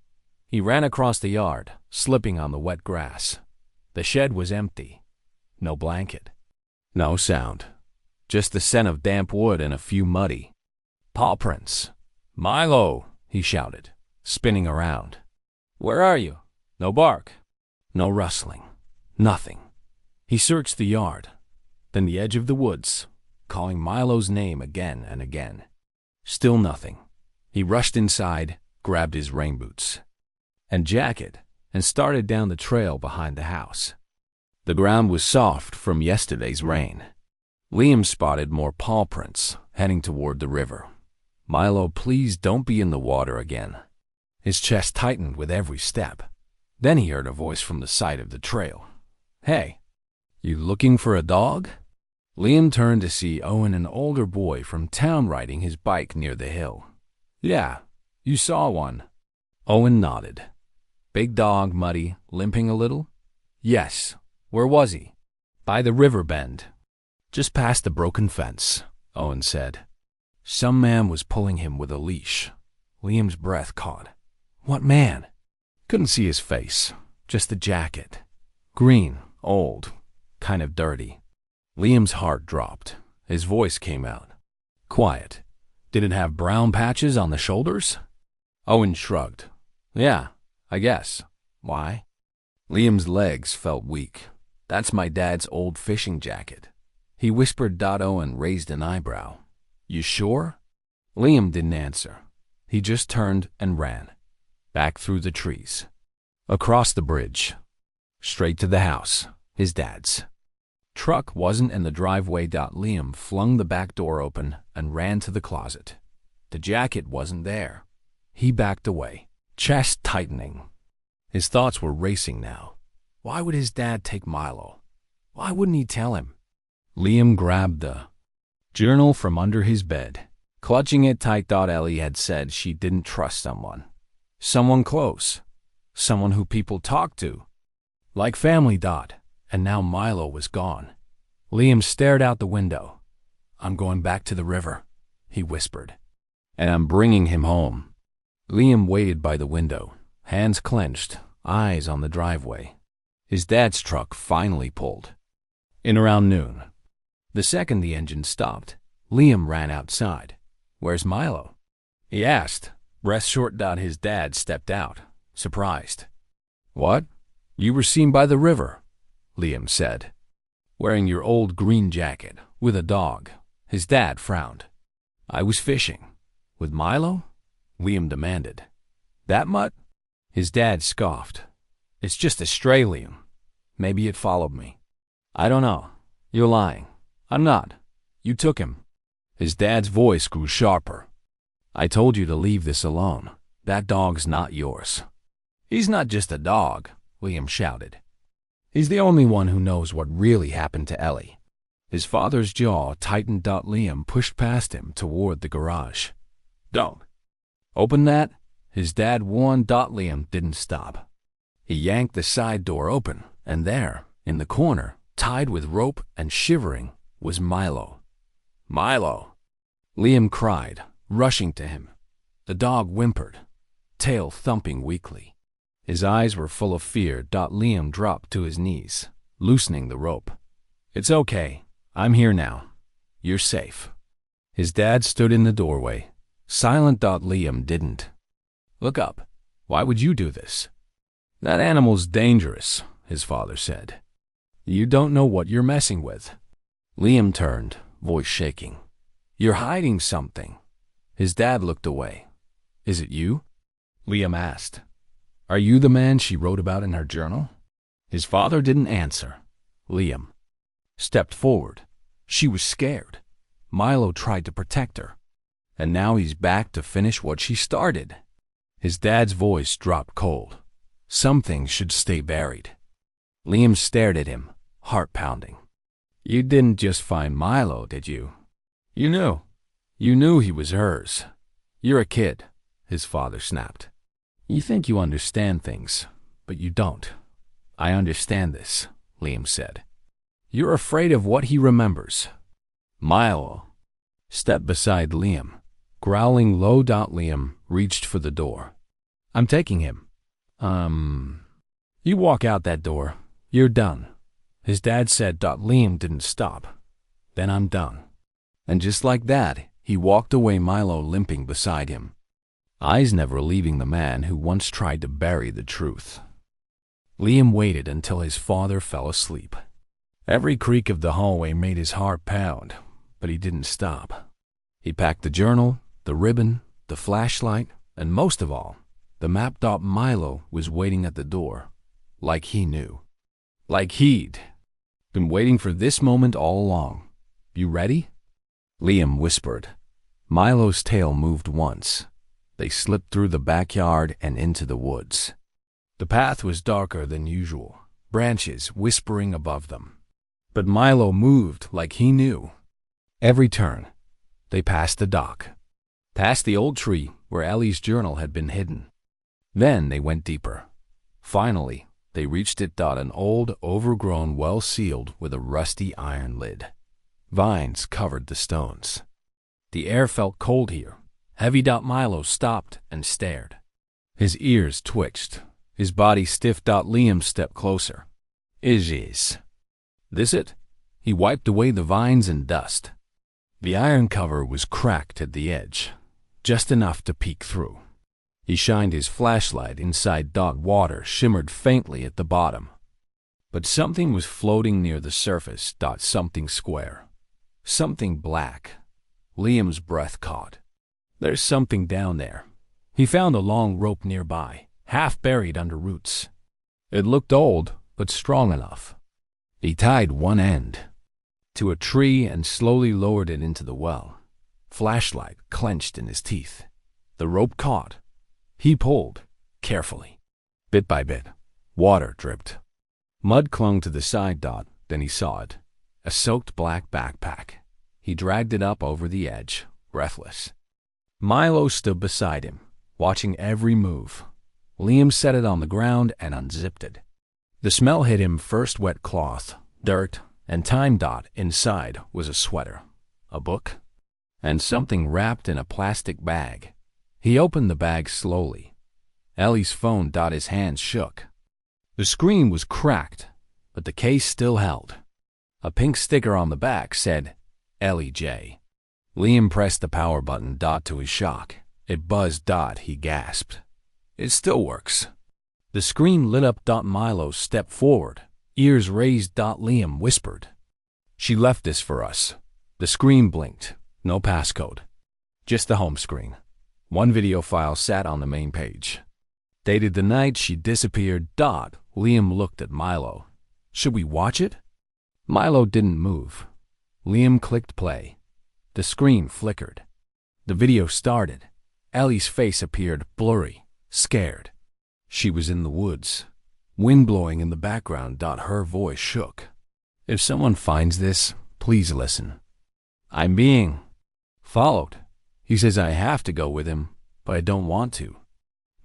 He ran across the yard, slipping on the wet grass. The shed was empty. No blanket. No sound. Just the scent of damp wood and a few muddy paw prints. Milo, he shouted, spinning around. Where are you? No bark. No rustling. Nothing. He searched the yard, then the edge of the woods, calling Milo's name again and again. Still nothing. He rushed inside, grabbed his rain boots and jacket, and started down the trail behind the house. The ground was soft from yesterday's rain. Liam spotted more paw prints heading toward the river. Milo, please don't be in the water again. His chest tightened with every step. Then he heard a voice from the side of the trail. Hey, you looking for a dog? Liam turned to see Owen, an older boy from town, riding his bike near the hill. Yeah, you saw one. Owen nodded. Big dog, muddy, limping a little? Yes. Where was he? By the river bend. Just past the broken fence, Owen said. Some man was pulling him with a leash. Liam's breath caught. What man? Couldn't see his face, just the jacket. Green, old, kind of dirty. Liam's heart dropped. His voice came out. Quiet. Did it have brown patches on the shoulders? Owen shrugged. Yeah, I guess. Why? Liam's legs felt weak. That's my dad's old fishing jacket. He whispered. Owen raised an eyebrow. You sure? Liam didn't answer. He just turned and ran. Back through the trees. Across the bridge. Straight to the house, his dad's. Truck wasn't in the driveway. Liam flung the back door open and ran to the closet. The jacket wasn't there. He backed away, chest tightening. His thoughts were racing now. Why would his dad take Milo? Why wouldn't he tell him? Liam grabbed the journal from under his bed, clutching it tight. Ellie had said she didn't trust someone. Someone close. Someone who people talk to. Like family. And now Milo was gone. Liam stared out the window. I'm going back to the river, he whispered. And I'm bringing him home. Liam waited by the window, hands clenched, eyes on the driveway. His dad's truck finally pulled. In around noon. The second the engine stopped, Liam ran outside. "Where's Milo?" he asked. Breath short. His dad stepped out, surprised. "What? You were seen by the river," Liam said. "Wearing your old green jacket, with a dog." His dad frowned. "I was fishing." "With Milo?" Liam demanded. "That mutt?" His dad scoffed. "It's just a stray, Liam. Maybe it followed me." "I don't know. You're lying." "I'm not. You took him." His dad's voice grew sharper. "I told you to leave this alone. That dog's not yours." "He's not just a dog," Liam shouted. "He's the only one who knows what really happened to Ellie." His father's jaw tightened. Liam pushed past him toward the garage. "Don't open that," his dad warned. Liam didn't stop. He yanked the side door open, and there, in the corner, tied with rope and shivering, was Milo. "Milo!" Liam cried, rushing to him. The dog whimpered, tail thumping weakly. His eyes were full of fear. Liam dropped to his knees, loosening the rope. "It's okay. I'm here now. You're safe." His dad stood in the doorway, silent. Liam didn't. "Look up. Why would you do this?" "That animal's dangerous," his father said. "You don't know what you're messing with." Liam turned, voice shaking. "You're hiding something." His dad looked away. "Is it you?" Liam asked. "Are you the man she wrote about in her journal?" His father didn't answer. Liam stepped forward. She was scared. Milo tried to protect her. And now he's back to finish what she started. His dad's voice dropped cold. "Some things should stay buried." Liam stared at him, heart pounding. "You didn't just find Milo, did you? You knew. You knew he was hers." "You're a kid," his father snapped. "You think you understand things, but you don't." "I understand this," Liam said. "You're afraid of what he remembers." Milo stepped beside Liam, growling low. Liam reached for the door. "I'm taking him." You walk out that door. You're done," his dad said. Liam didn't stop. "Then I'm done." And just like that, he walked away, Milo limping beside him, eyes never leaving the man who once tried to bury the truth. Liam waited until his father fell asleep. Every creak of the hallway made his heart pound, but he didn't stop. He packed the journal, the ribbon, the flashlight, and most of all, the map. Milo was waiting at the door, like he knew. Like he'd been waiting for this moment all along. "You ready?" Liam whispered. Milo's tail moved once. They slipped through the backyard and into the woods. The path was darker than usual, branches whispering above them. But Milo moved like he knew. Every turn, they passed the dock, past the old tree where Ellie's journal had been hidden. Then they went deeper. Finally, they reached it. An old, overgrown well sealed with a rusty iron lid. Vines covered the stones. The air felt cold here, heavy. Milo stopped and stared. His ears twitched, his body stiff. Liam stepped closer. Is this it?" He wiped away the vines and dust. The iron cover was cracked at the edge, just enough to peek through. He shined his flashlight inside. Water shimmered faintly at the bottom. But something was floating near the surface. Something square. Something black. Liam's breath caught. "There's something down there." He found a long rope nearby, half buried under roots. It looked old, but strong enough. He tied one end to a tree and slowly lowered it into the well, flashlight clenched in his teeth. The rope caught. He pulled, carefully. Bit by bit, water dripped. Mud clung to the side. Then he saw it, a soaked black backpack. He dragged it up over the edge, breathless. Milo stood beside him, watching every move. Liam set it on the ground and unzipped it. The smell hit him first: wet cloth, dirt, and time. Inside was a sweater, a book, and something wrapped in a plastic bag. He opened the bag slowly. Ellie's phone. His hands shook. The screen was cracked, but the case still held. A pink sticker on the back said, "Ellie J." Liam pressed the power button. To his shock, it buzzed. He gasped. It still works. The screen lit up. Milo stepped forward, ears raised. Liam whispered, "She left this for us." The screen blinked. No passcode. Just the home screen. One video file sat on the main page. Dated the night she disappeared. Liam looked at Milo. "Should we watch it?" Milo didn't move. Liam clicked play. The screen flickered. The video started. Ellie's face appeared blurry, scared. She was in the woods, wind blowing in the background. Her voice shook. "If someone finds this, please listen. I'm being followed. He says I have to go with him, but I don't want to."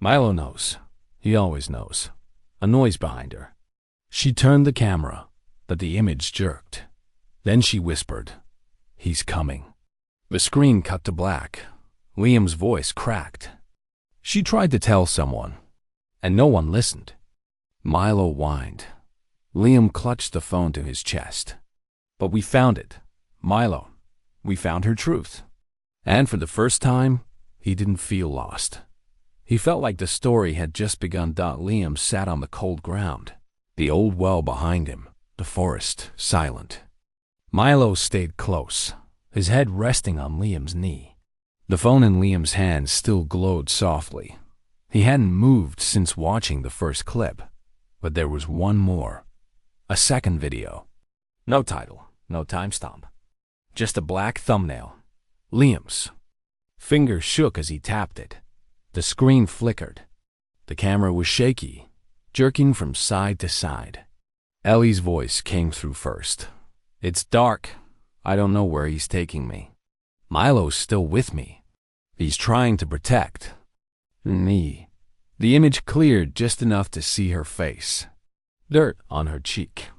Milo knows. He always knows. A noise behind her. She turned the camera, but the image jerked. Then she whispered, "He's coming." The screen cut to black. Liam's voice cracked. She tried to tell someone, and no one listened. Milo whined. Liam clutched the phone to his chest. "But we found it, Milo. We found her truth." And for the first time, he didn't feel lost. He felt like the story had just begun. Liam sat on the cold ground. The old well behind him, the forest, silent. Milo stayed close, his head resting on Liam's knee. The phone in Liam's hand still glowed softly. He hadn't moved since watching the first clip, but there was one more. A second video. No title, no timestamp. Just a black thumbnail. Liam's. Fingers shook as he tapped it. The screen flickered. The camera was shaky, jerking from side to side. Ellie's voice came through first. "It's dark. I don't know where he's taking me. Milo's still with me. He's trying to protect me." The image cleared just enough to see her face. Dirt on her cheek.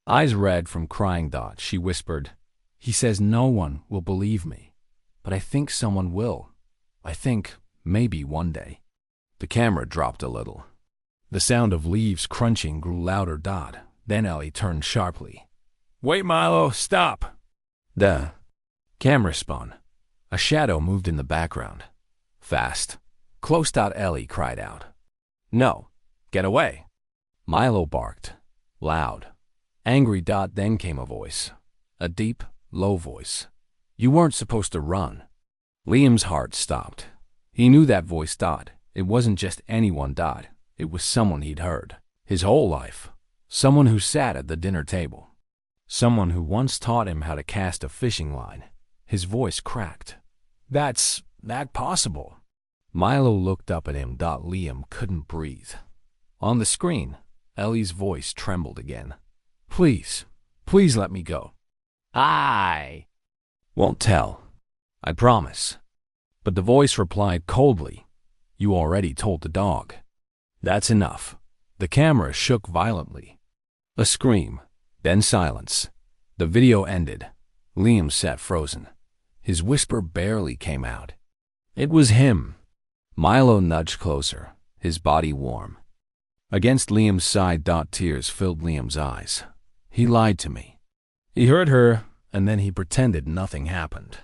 Eyes red from crying. She whispered, "He says no one will believe me, but I think someone will. I think maybe one day." The camera dropped a little. The sound of leaves crunching grew louder. Then Ellie turned sharply. "Wait, Milo, stop!" The camera spun. A shadow moved in the background. Fast. Close. Ellie cried out. "No, get away!" Milo barked. Loud. Angry. Then came a voice. A deep, low voice. "You weren't supposed to run." Liam's heart stopped. He knew that voice. It wasn't just anyone. It was someone he'd heard his whole life. Someone who sat at the dinner table. Someone who once taught him how to cast a fishing line. His voice cracked. That's possible." Milo looked up at him. Liam couldn't breathe. On the screen, Ellie's voice trembled again. Please let me go. I won't tell. I promise." But the voice replied coldly, "You already told the dog." "That's enough." The camera shook violently. A scream, then silence. The video ended. Liam sat frozen. His whisper barely came out. It was him. Milo nudged closer, his body warm. Against Liam's side. Tears filled Liam's eyes. He lied to me. He heard her, and then he pretended nothing happened.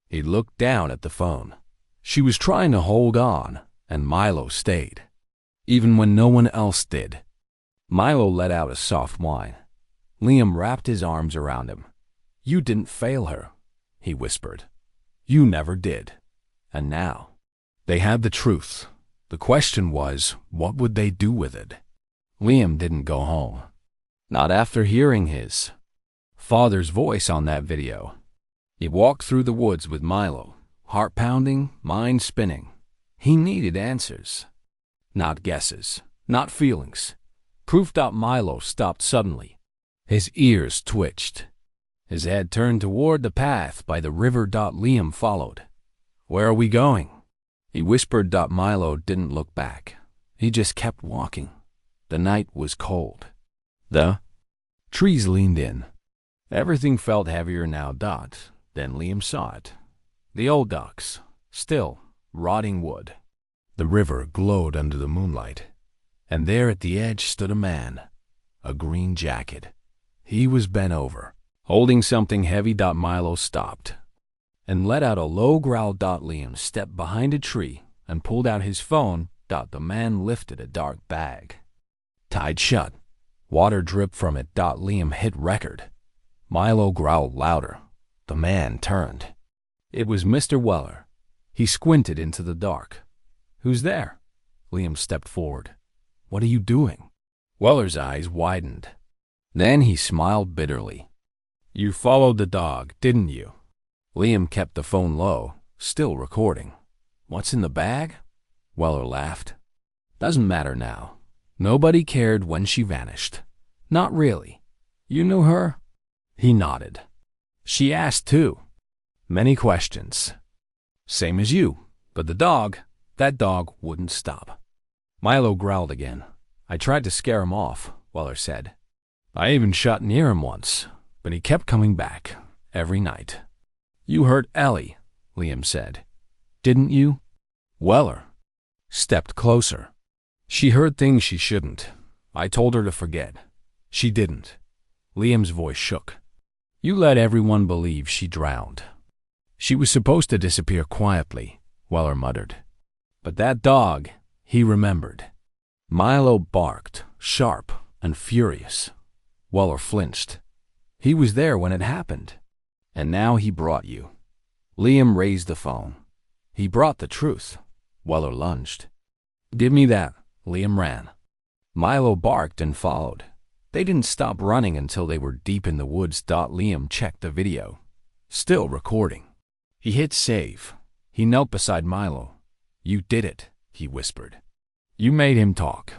He looked down at the phone. She was trying to hold on, and Milo stayed, even when no one else did. Milo let out a soft whine. Liam wrapped his arms around him. "You didn't fail her," he whispered. "You never did." And now, they had the truth. The question was, what would they do with it? Liam didn't go home. Not after hearing his father's voice on that video. He walked through the woods with Milo, heart pounding, mind spinning. He needed answers. Not guesses, not feelings. Proof. Milo stopped suddenly. His ears twitched. His head turned toward the path by the river. Liam followed. "Where are we going?" he whispered. Milo didn't look back. He just kept walking. The night was cold. The trees leaned in. Everything felt heavier now. Then Liam saw it. The old docks, still, rotting wood. The river glowed under the moonlight. And there at the edge stood a man, a green jacket. He was bent over, holding something heavy. Milo stopped. and let out a low growl. Liam stepped behind a tree and pulled out his phone. The man lifted a dark bag. Tied shut. Water dripped from it. Liam hit record. Milo growled louder. The man turned. It was Mr. Weller. He squinted into the dark. "Who's there?" Liam stepped forward. "What are you doing?" Weller's eyes widened. Then he smiled bitterly. "You followed the dog, didn't you?" Liam kept the phone low, still recording. "What's in the bag?" Weller laughed. "Doesn't matter now. Nobody cared when she vanished." "Not really. You knew her?" He nodded. "She asked too. Many questions. Same as you. But that dog wouldn't stop." Milo growled again. "I tried to scare him off," Weller said. "I even shot near him once, but he kept coming back, every night." "You hurt Ellie," Liam said. "Didn't you?" Weller stepped closer. "She heard things she shouldn't. I told her to forget. She didn't." Liam's voice shook. "You let everyone believe she drowned." "She was supposed to disappear quietly," Weller muttered. "But that dog," he remembered. Milo barked, sharp and furious. Weller flinched. "He was there when it happened. And now he brought you." Liam raised the phone. "He brought the truth." Weller lunged. "Give me that." Liam ran. Milo barked and followed. They didn't stop running until they were deep in the woods. Liam checked the video. Still recording. He hit save. He knelt beside Milo. "You did it," he whispered. "You made him talk."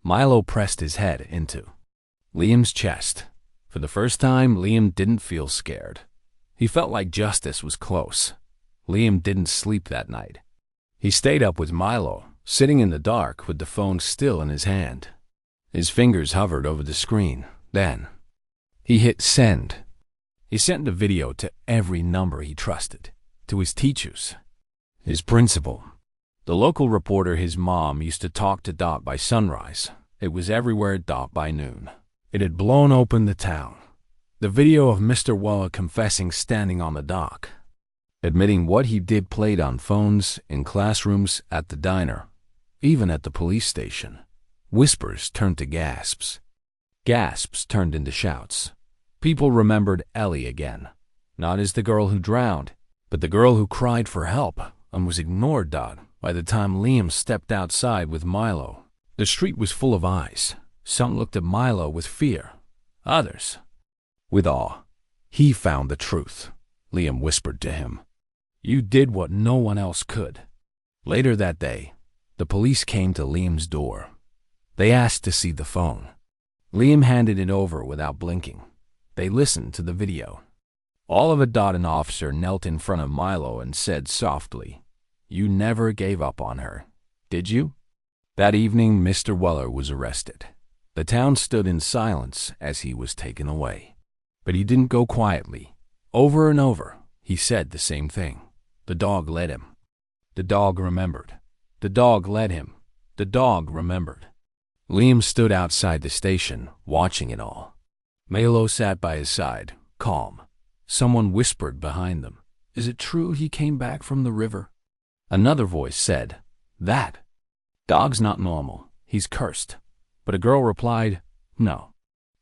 Milo pressed his head into Liam's chest. For the first time, Liam didn't feel scared. He felt like justice was close. Liam didn't sleep that night. He stayed up with Milo, sitting in the dark with the phone still in his hand. His fingers hovered over the screen. Then he hit send. He sent the video to every number he trusted, to his teachers, his principal, the local reporter his mom used to talk to. By sunrise, it was everywhere. By noon, it had blown open the town. The video of Mr. Weller confessing, standing on the dock, admitting what he did, played on phones, in classrooms, at the diner, even at the police station. Whispers turned to gasps. Gasps turned into shouts. People remembered Ellie again, not as the girl who drowned, but the girl who cried for help and was ignored. By the time Liam stepped outside with Milo, the street was full of eyes. Some looked at Milo with fear, others with awe. "He found the truth," Liam whispered to him. "You did what no one else could." Later that day, the police came to Liam's door. They asked to see the phone. Liam handed it over without blinking. They listened to the video. All of it. An officer knelt in front of Milo and said softly, "You never gave up on her, did you?" That evening, Mr. Weller was arrested. The town stood in silence as he was taken away. But he didn't go quietly. Over and over, he said the same thing. The dog led him. The dog remembered. The dog led him. The dog remembered. Liam stood outside the station, watching it all. Milo sat by his side, calm. Someone whispered behind them, "Is it true he came back from the river?" Another voice said, "That dog's not normal. He's cursed." But a girl replied, "No,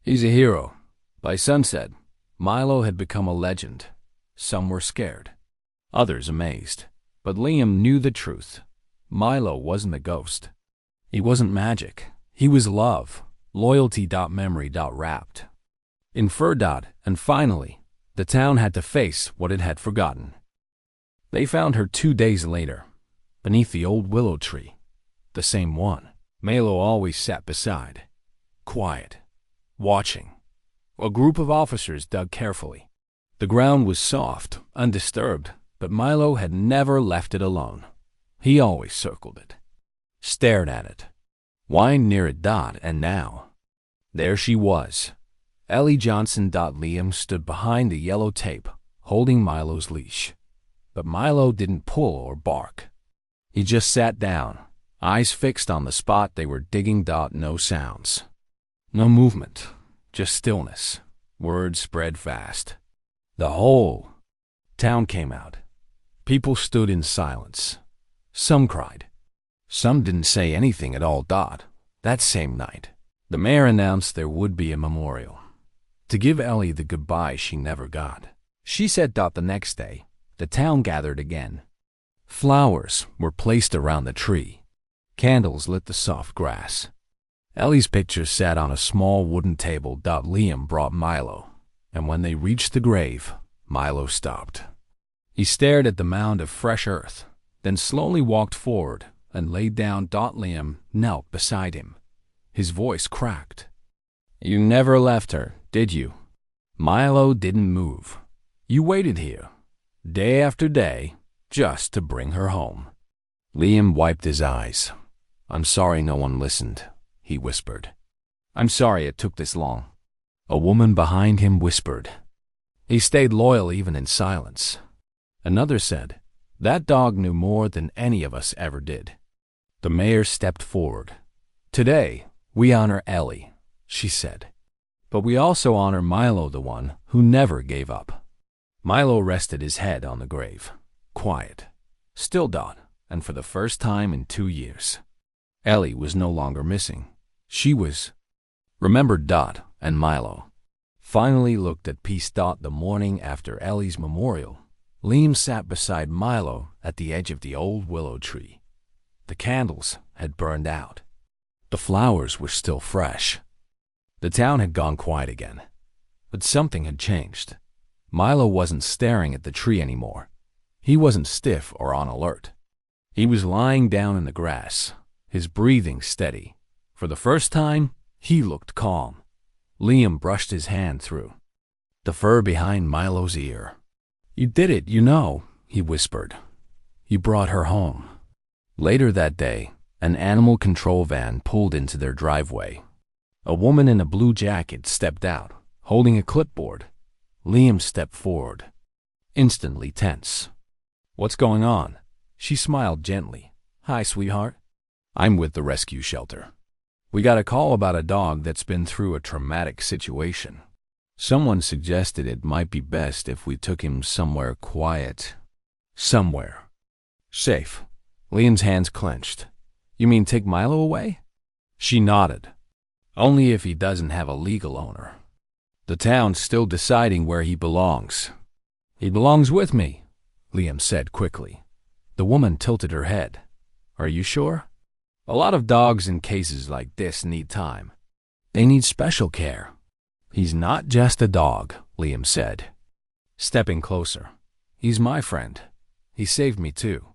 he's a hero." By sunset, Milo had become a legend. Some were scared, others amazed. But Liam knew the truth. Milo wasn't a ghost. He wasn't magic. He was love, loyalty. Memory. Wrapped in fur. And finally, the town had to face what it had forgotten. They found her 2 days later, beneath the old willow tree, the same one Milo always sat beside, quiet, watching. A group of officers dug carefully. The ground was soft, undisturbed, but Milo had never left it alone. He always circled it, stared at it, whined near it. And now, there she was. Ellie Johnson. Liam stood behind the yellow tape, holding Milo's leash. But Milo didn't pull or bark. He just sat down, eyes fixed on the spot they were digging. No sounds, no movement, just stillness. Word spread fast. The whole Town came out. People stood in silence. Some cried. Some didn't say anything at all. That same night, the mayor announced there would be a memorial to give Ellie the goodbye she never got. She said. The next day, the town gathered again. Flowers were placed around the tree. Candles lit the soft grass. Ellie's picture sat on a small wooden table. Liam brought Milo, and when they reached the grave, Milo stopped. He stared at the mound of fresh earth, then slowly walked forward and laid down. Liam knelt beside him. His voice cracked. You never left her, did you? Milo didn't move. You waited here, day after day, just to bring her home. Liam wiped his eyes. I'm sorry no one listened, he whispered. I'm sorry it took this long. A woman behind him whispered. He stayed loyal even in silence. Another said, that dog knew more than any of us ever did. The mayor stepped forward. Today, we honor Ellie, she said. But we also honor Milo, the one who never gave up. Milo rested his head on the grave, quiet, still. And for the first time in 2 years, Ellie was no longer missing. She was remembered. And Milo finally looked at peace. The morning after Ellie's memorial, Liam sat beside Milo at the edge of the old willow tree. The candles had burned out. The flowers were still fresh. The town had gone quiet again. But something had changed. Milo wasn't staring at the tree anymore. He wasn't stiff or on alert. He was lying down in the grass, his breathing steady. For the first time, he looked calm. Liam brushed his hand through the fur behind Milo's ear. You did it, you know, he whispered. You brought her home. Later that day, an animal control van pulled into their driveway. A woman in a blue jacket stepped out, holding a clipboard. Liam stepped forward, instantly tense. What's going on? She smiled gently. Hi, sweetheart. I'm with the rescue shelter. We got a call about a dog that's been through a traumatic situation. Someone suggested it might be best if we took him somewhere quiet. Somewhere safe. Liam's hands clenched. You mean take Milo away? She nodded. Only if he doesn't have a legal owner. The town's still deciding where he belongs. He belongs with me, Liam said quickly. The woman tilted her head. Are you sure? A lot of dogs in cases like this need time. They need special care. He's not just a dog, Liam said, stepping closer. He's my friend. He saved me too.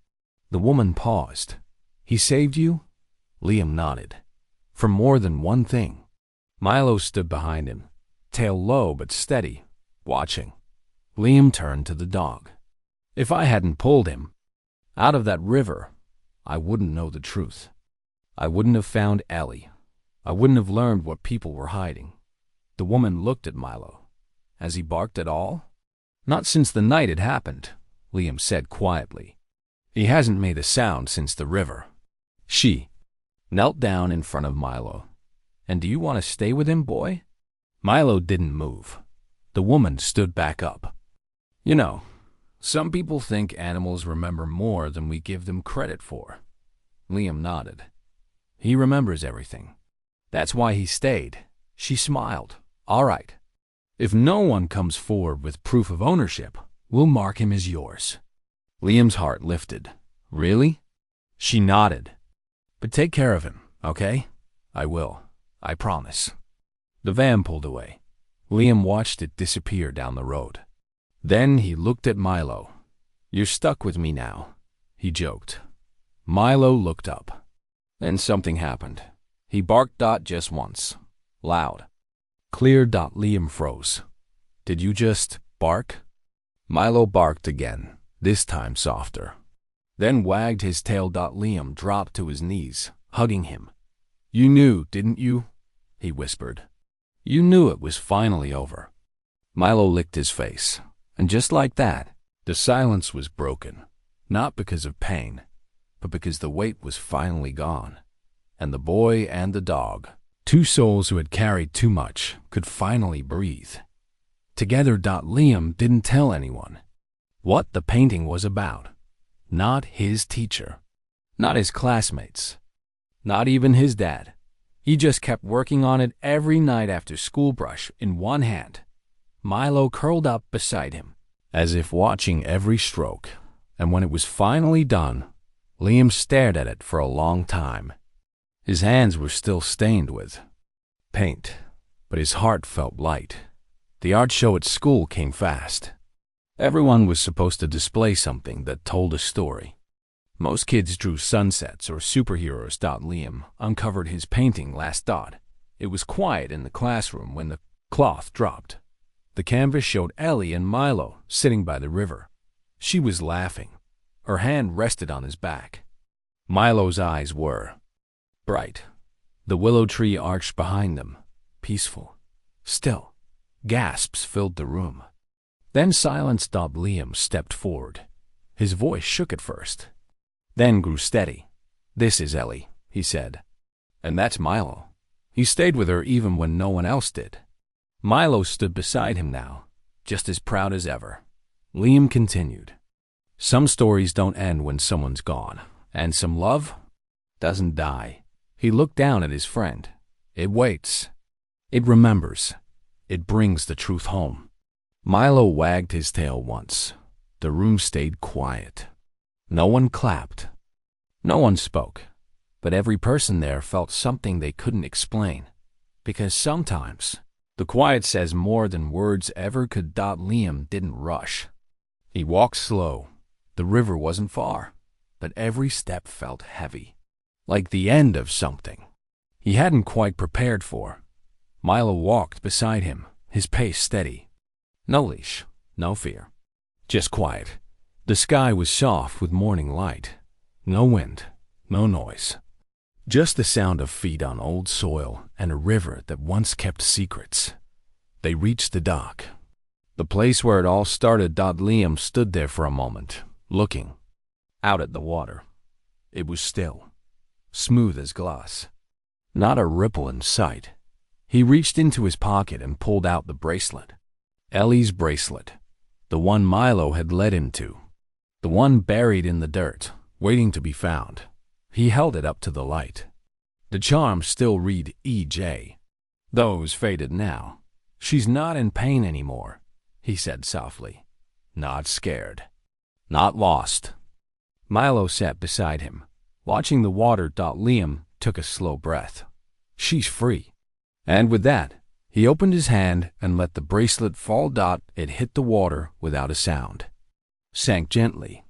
The woman paused. He saved you? Liam nodded. For more than one thing. Milo stood behind him, tail low but steady, watching. Liam turned to the dog. If I hadn't pulled him out of that river, I wouldn't know the truth. I wouldn't have found Ellie. I wouldn't have learned what people were hiding. The woman looked at Milo. Has he barked at all? Not since the night it happened, Liam said quietly. He hasn't made a sound since the river. She knelt down in front of Milo. And do you want to stay with him, boy? Milo didn't move. The woman stood back up. You know, some people think animals remember more than we give them credit for. Liam nodded. He remembers everything. That's why he stayed. She smiled. All right. If no one comes forward with proof of ownership, we'll mark him as yours. Liam's heart lifted. Really? She nodded. But take care of him, okay? I will. I promise. The van pulled away. Liam watched it disappear down the road. Then he looked at Milo. You're stuck with me now, he joked. Milo looked up. Then something happened. He barked just once. Loud. Clear. Liam froze. Did you just bark? Milo barked again, this time softer. Then wagged his tail. Liam dropped to his knees, hugging him. You knew, didn't you? He whispered. You knew it was finally over. Milo licked his face, and just like that, the silence was broken, not because of pain, but because the weight was finally gone, and the boy and the dog, two souls who had carried too much, could finally breathe. Together. Liam didn't tell anyone. what the painting was about. Not his teacher, not his classmates, not even his dad. He just kept working on it every night after school, brush in one hand. Milo curled up beside him, as if watching every stroke, and when it was finally done, Liam stared at it for a long time. His hands were still stained with paint, but his heart felt light. The art show at school came fast. Everyone was supposed to display something that told a story. Most kids drew sunsets or superheroes. Liam uncovered his painting last. It was quiet in the classroom when the cloth dropped. The canvas showed Ellie and Milo sitting by the river. She was laughing. Her hand rested on his back. Milo's eyes were bright. The willow tree arched behind them, peaceful, still. Gasps filled the room. Then silence. Liam stepped forward. His voice shook at first, then grew steady. "This is Ellie," he said. "And that's Milo." He stayed with her even when no one else did. Milo stood beside him now, just as proud as ever. Liam continued. "Some stories don't end when someone's gone, and some love doesn't die." He looked down at his friend. "It waits. It remembers. It brings the truth home." Milo wagged his tail once. The room stayed quiet. No one clapped. No one spoke. But every person there felt something they couldn't explain. Because sometimes the quiet says more than words ever could. Liam didn't rush. He walked slow. The river wasn't far, but every step felt heavy, like the end of something he hadn't quite prepared for. Milo walked beside him, his pace steady. No leash, no fear, just quiet. The sky was soft with morning light. No wind, no noise. Just the sound of feet on old soil and a river that once kept secrets. They reached the dock, the place where it all started. Liam stood there for a moment, looking out at the water. It was still, smooth as glass. Not a ripple in sight. He reached into his pocket and pulled out the bracelet. Ellie's bracelet. The one Milo had led him to. The one buried in the dirt, waiting to be found. He held it up to the light. The charm still read E.J. Those faded now. "She's not in pain anymore," he said softly. "Not scared. Not lost." Milo sat beside him, watching the water. Liam took a slow breath. "She's free." And with that, he opened his hand and let the bracelet fall. It hit the water without a sound. Sank gently.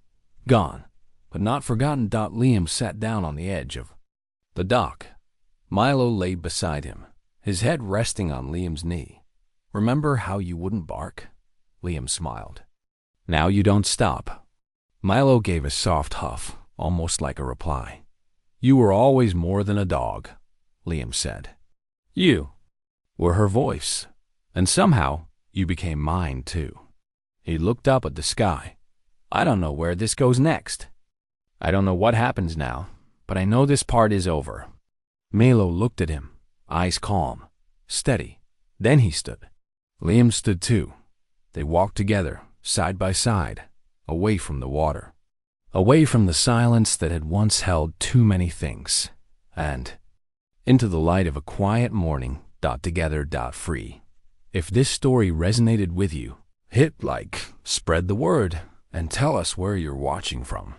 Gone, but not forgotten. Liam sat down on the edge of the dock. Milo lay beside him, his head resting on Liam's knee. "Remember how you wouldn't bark?" Liam smiled. "Now you don't stop." Milo gave a soft huff, almost like a reply. "You were always more than a dog," Liam said. "You were her voice, and somehow you became mine too." He looked up at the sky. "I don't know where this goes next. I don't know what happens now, but I know this part is over." Milo looked at him, eyes calm, steady. Then he stood. Liam stood too. They walked together, side by side, away from the water, away from the silence that had once held too many things, and into the light of a quiet morning. Together. Free. If this story resonated with you, hit like, spread the word, and tell us where you're watching from.